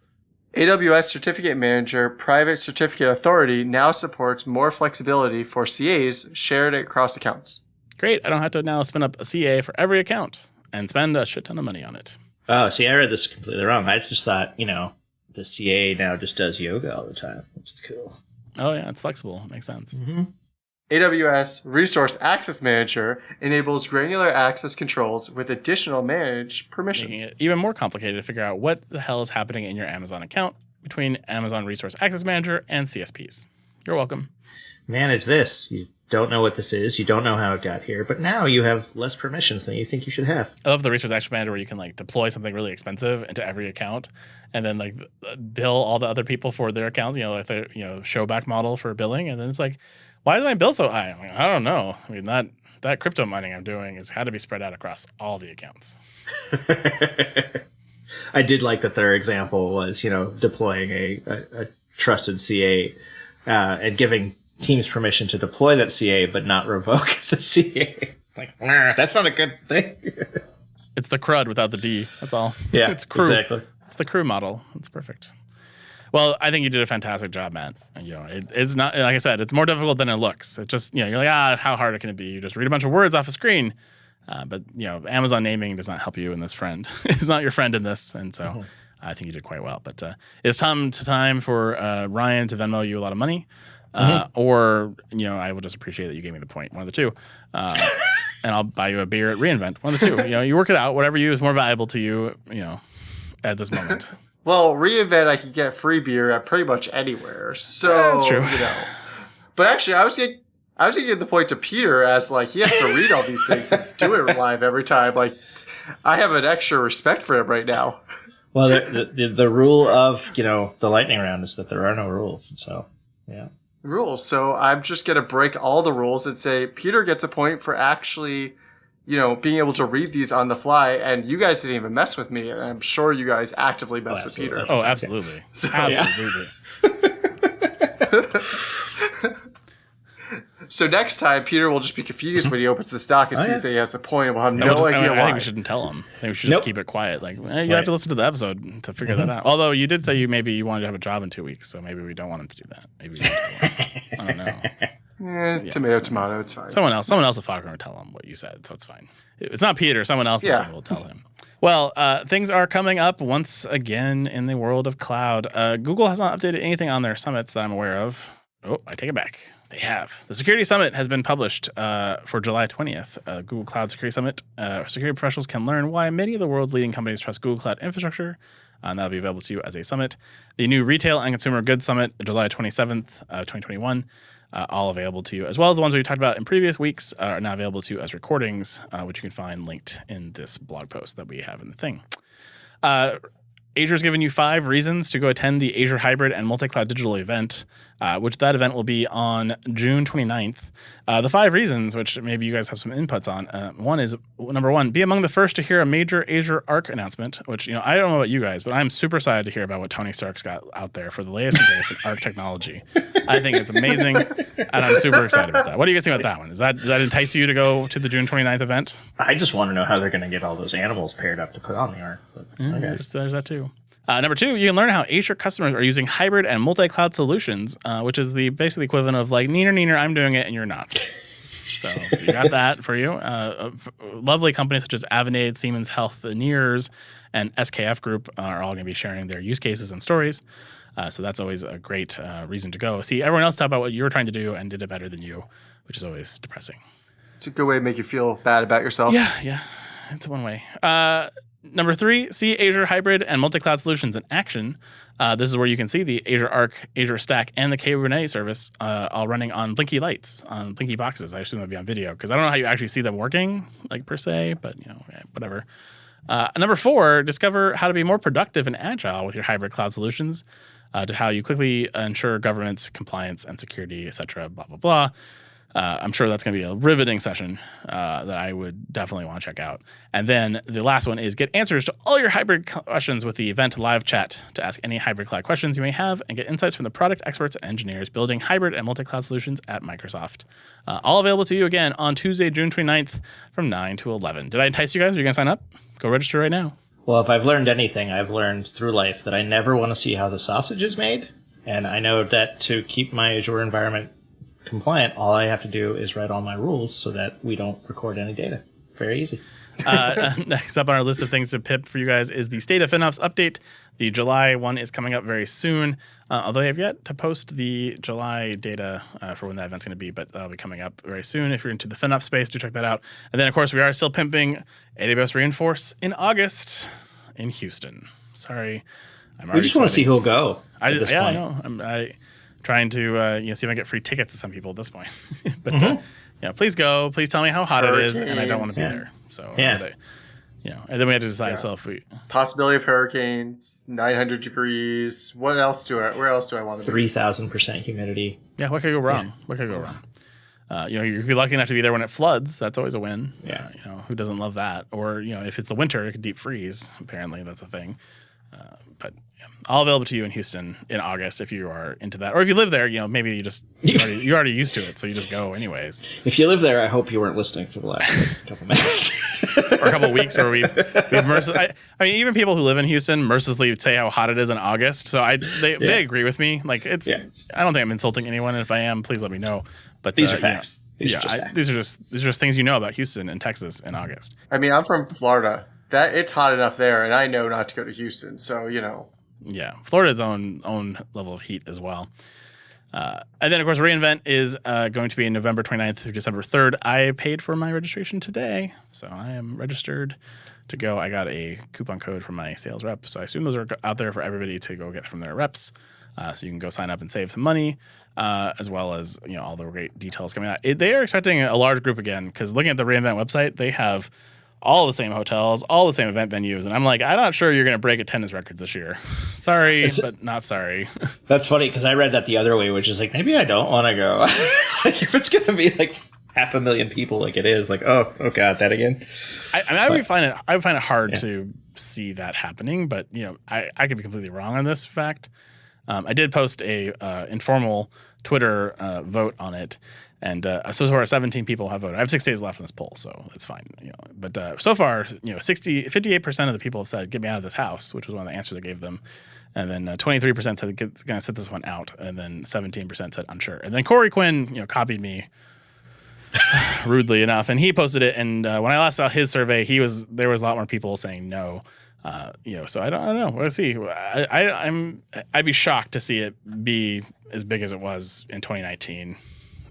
AWS Certificate Manager Private Certificate Authority now supports more flexibility for CAs shared across accounts. Great. I don't have to now spin up a CA for every account and spend a shit ton of money on it. Oh, see, I read this completely wrong. I just thought, the CA now just does yoga all the time, which is cool. Oh, yeah, it's flexible. It makes sense. Mm-hmm. AWS Resource Access Manager enables granular access controls with additional managed permissions. Making it even more complicated to figure out what the hell is happening in your Amazon account between Amazon Resource Access Manager and CSPs. You're welcome. Manage this. You don't know what this is. You don't know how it got here, but now you have less permissions than you think you should have. I love the Resource Access Manager where you can deploy something really expensive into every account and then bill all the other people for their accounts, like the show back model for billing. And then it's like, why is my bill so high? I'm like, I don't know. I mean, that crypto mining I'm doing has had to be spread out across all the accounts. I did like that their example was, deploying a trusted CA and giving teams permission to deploy that CA, but not revoke the CA. Like, that's not a good thing. It's the crud without the D. That's all. Yeah, it's crew. exactly. It's the crew model. It's perfect. Well, I think you did a fantastic job, Matt. It's not, like I said, it's more difficult than it looks. It's just, you're like, how hard can it be? You just read a bunch of words off a screen. But Amazon naming does not help you in this friend. It's not your friend in this. And so I think you did quite well. But it's time for Ryan to Venmo you a lot of money. Or, I will just appreciate that you gave me the point. One of the two. And I'll buy you a beer at reInvent. One of the two. You work it out. Whatever is more valuable to you, at this moment. Well, reInvent, I can get free beer at pretty much anywhere. So, that's true. But actually, I was going to give the point to Peter as, like, he has to read all these things and do it live every time. Like, I have an extra respect for him right now. Well, the rule of, the lightning round is that there are no rules. So, yeah. Rules. So I'm just going to break all the rules and say Peter gets a point for actually, being able to read these on the fly. And you guys didn't even mess with me. And I'm sure you guys actively mess with Peter. Oh, absolutely. So, absolutely. So next time, Peter will just be confused when he opens the stock and sees that he has a point and we'll have no idea why. I think we shouldn't tell him. I think we should just keep it quiet. Like, you have to listen to the episode to figure that out. Although you did say maybe you wanted to have a job in 2 weeks, so maybe we don't want him to do that. Maybe we I don't know. Tomato, it's fine. Someone else at Foghorn will tell him what you said, so it's fine. It's not Peter. Someone else will tell him. Well, things are coming up once again in the world of cloud. Google has not updated anything on their summits that I'm aware of. Oh, I take it back. They have. The Security Summit has been published for July 20th. Google Cloud Security Summit. Security professionals can learn why many of the world's leading companies trust Google Cloud infrastructure. And that'll be available to you as a summit. The new Retail and Consumer Goods Summit, July 27th, 2021, all available to you, as well as the ones we talked about in previous weeks are now available to you as recordings, which you can find linked in this blog post that we have in the thing. Azure's given you 5 reasons to go attend the Azure Hybrid and Multi-Cloud Digital event, which that event will be on June 29th. The 5 reasons, which maybe you guys have some inputs on, one is, number 1, be among the first to hear a major Azure Arc announcement, which, I don't know about you guys, but I'm super excited to hear about what Tony Stark's got out there for the latest and greatest in Arc technology. I think it's amazing, and I'm super excited about that. What do you guys think about that one? Does that entice you to go to the June 29th event? I just want to know how they're going to get all those animals paired up to put on the Arc. But, okay. There's that too. Number 2, you can learn how Azure customers are using hybrid and multi-cloud solutions, which is the basically equivalent of like, neener, I'm doing it and you're not. So you got that for you. Lovely companies such as Avanade, Siemens Healthineers, and SKF Group are all going to be sharing their use cases and stories. So that's always a great reason to go. See everyone else talk about what you were trying to do and did it better than you, which is always depressing. It's a good way to make you feel bad about yourself. Yeah. It's one way. Number 3, see Azure Hybrid and Multi-Cloud Solutions in action. This is where you can see the Azure Arc, Azure Stack, and the Kubernetes service all running on Blinky lights, on Blinky boxes. I assume that'd be on video because I don't know how you actually see them working, like per se, but whatever. Number 4, discover how to be more productive and agile with your hybrid cloud solutions, to how you quickly ensure governance, compliance, and security, etc. Blah blah blah. I'm sure that's going to be a riveting session that I would definitely want to check out. And then the last one is get answers to all your hybrid questions with the event live chat to ask any hybrid cloud questions you may have and get insights from the product experts and engineers building hybrid and multi-cloud solutions at Microsoft. All available to you again on Tuesday, June 29th from 9 to 11. Did I entice you guys? Are you going to sign up? Go register right now. Well, if I've learned anything, I've learned through life that I never want to see how the sausage is made. And I know that to keep my Azure environment compliant, all I have to do is write all my rules so that we don't record any data. Very easy. Next up on our list of things to pip for you guys is the State of FinOps update. The July one is coming up very soon, although I have yet to post the July data for when that event's going to be, but that'll be coming up very soon. If you're into the FinOps space, do check that out. And then, of course, we are still pimping AWS Reinforce in August in Houston. Sorry. We just want to see who'll go. I know. I'm trying to see if I get free tickets to some people at this point. But please go. Please tell me how hot it is, and I don't want to be there. So and then we had to decide. So if we possibility of hurricanes, 900 degrees. Where else do I want to be? 3,000% humidity. Yeah, what could go wrong? What could go wrong? You'd be lucky enough to be there when it floods. That's always a win. Yeah. Who doesn't love that? Or if it's the winter, it could deep freeze. Apparently, that's a thing. But all available to you in Houston in August if you are into that, or if you live there, maybe you're already used to it, so you just go anyways. If you live there, I hope you weren't listening for the last couple minutes. or a couple of weeks where we've I mean, even people who live in Houston mercilessly say how hot it is in August. So they agree with me. Like I don't think I'm insulting anyone. If I am, please let me know. But these are facts. These are just things you know about Houston and Texas in August. I mean, I'm from Florida. That it's hot enough there, and I know not to go to Houston. So Yeah, Florida's own level of heat as well. And then, of course, reInvent is going to be November 29th through December 3rd. I paid for my registration today, so I am registered to go. I got a coupon code from my sales rep, so I assume those are out there for everybody to go get from their reps. So you can go sign up and save some money, as well as all the great details coming out. They are expecting a large group again, because looking at the reInvent website, they have all the same hotels, all the same event venues. And I'm like, I'm not sure you're going to break attendance records this year. Sorry, but not sorry. That's funny, because I read that the other way, which is like, maybe I don't want to go. Like, if it's going to be like 500,000 people like it is, like, oh God, that again. I would find it hard to see that happening, but I could be completely wrong on this fact. I did post a informal Twitter vote on it. And so far, 17 people have voted. I have 6 days left on this poll, so it's fine. But so far, 58% of the people have said, "Get me out of this house," which was one of the answers I gave them. And then 23% said, "Going to sit this one out." And then 17% said, "Unsure." And then Corey Quinn, copied me rudely enough, and he posted it. And when I last saw his survey, there was a lot more people saying no. So I don't know. We'll see. I'd be shocked to see it be as big as it was in 2019.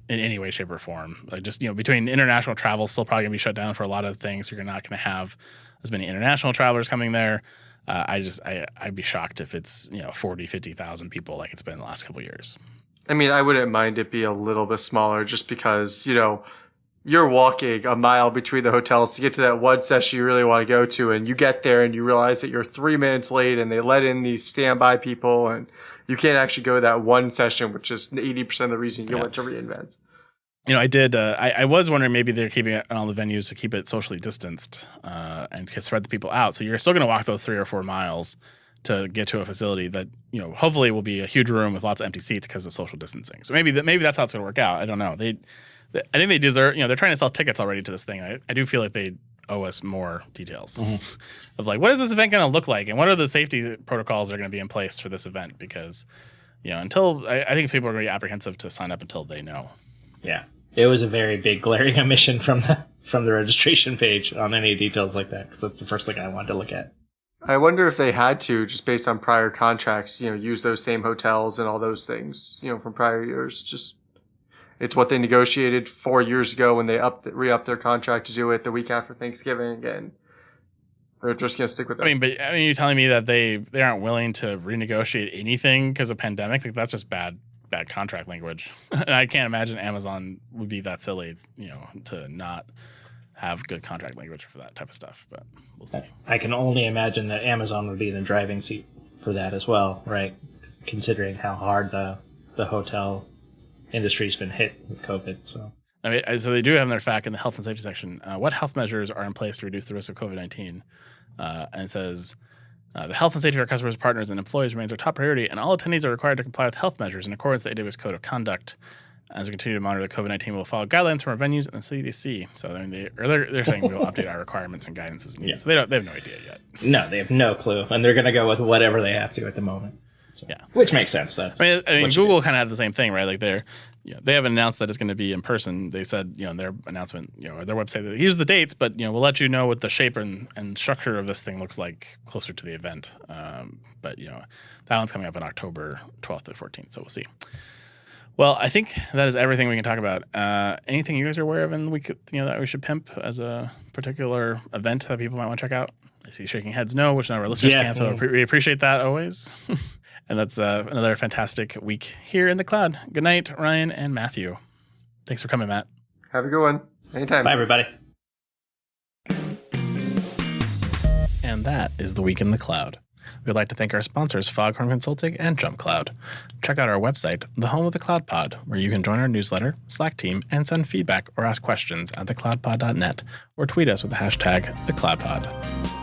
In any way, shape, or form. Like just, between international travel still probably going to be shut down for a lot of things. You're not going to have as many international travelers coming there. I'd be shocked if it's, 40, 50,000 people like it's been the last couple of years. I mean, I wouldn't mind it be a little bit smaller just because, you're walking a mile between the hotels to get to that one session you really want to go to. And you get there and you realize that you're 3 minutes late and they let in these standby people and you can't actually go to that one session, which is 80% of the reason you went to reInvent. I did. I was wondering maybe they're keeping it on all the venues to keep it socially distanced and to spread the people out. So you're still going to walk those 3 or 4 miles to get to a facility that hopefully will be a huge room with lots of empty seats because of social distancing. So maybe that's how it's going to work out. I don't know. I think they deserve. They're trying to sell tickets already to this thing. I do feel like they owe us more details of like, what is this event going to look like, and what are the safety protocols that are going to be in place for this event? Because until I think people are going to be apprehensive to sign up until they know. Yeah, it was a very big glaring omission from the registration page on any details like that, because that's the first thing I wanted to look at. I wonder if they had to, just based on prior contracts, use those same hotels and all those things, from prior years. Just it's what they negotiated 4 years ago when they re-upped their contract to do it the week after Thanksgiving, and they're just going to stick with it. I mean, you're telling me that they aren't willing to renegotiate anything because of pandemic? Like, that's just bad contract language. And I can't imagine Amazon would be that silly, to not have good contract language for that type of stuff. But we'll see. I can only imagine that Amazon would be in the driving seat for that as well, right? Considering how hard the hotel industry's been hit with COVID. So they do have in their FAQ in the health and safety section, what health measures are in place to reduce the risk of COVID-19? And it says, the health and safety of our customers, partners, and employees remains our top priority, and all attendees are required to comply with health measures in accordance with the AWS Code of Conduct. As we continue to monitor the COVID-19, we'll follow guidelines from our venues and the CDC. So they're saying we'll update our requirements and guidance as needed. Yeah. So they have no idea yet. No, they have no clue, and they're going to go with whatever they have to at the moment. So, yeah, which makes sense. I mean Google kind of had the same thing, right? Like they haven't announced that it's going to be in person. They said, in their announcement, or their website, that here's the dates, but we'll let you know what the shape and structure of this thing looks like closer to the event. But that one's coming up on October 12th to 14th, so we'll see. Well, I think that is everything we can talk about. Anything you guys are aware of and that we should pimp as a particular event that people might want to check out? I see shaking heads no, which none of our listeners can, so we appreciate that always. And that's another fantastic week here in the cloud. Good night, Ryan and Matthew. Thanks for coming, Matt. Have a good one. Anytime. Bye, everybody. And that is the week in the cloud. We'd like to thank our sponsors, Foghorn Consulting and JumpCloud. Check out our website, the home of the Cloud Pod, where you can join our newsletter, Slack team, and send feedback or ask questions at thecloudpod.net, or tweet us with the hashtag #thecloudpod.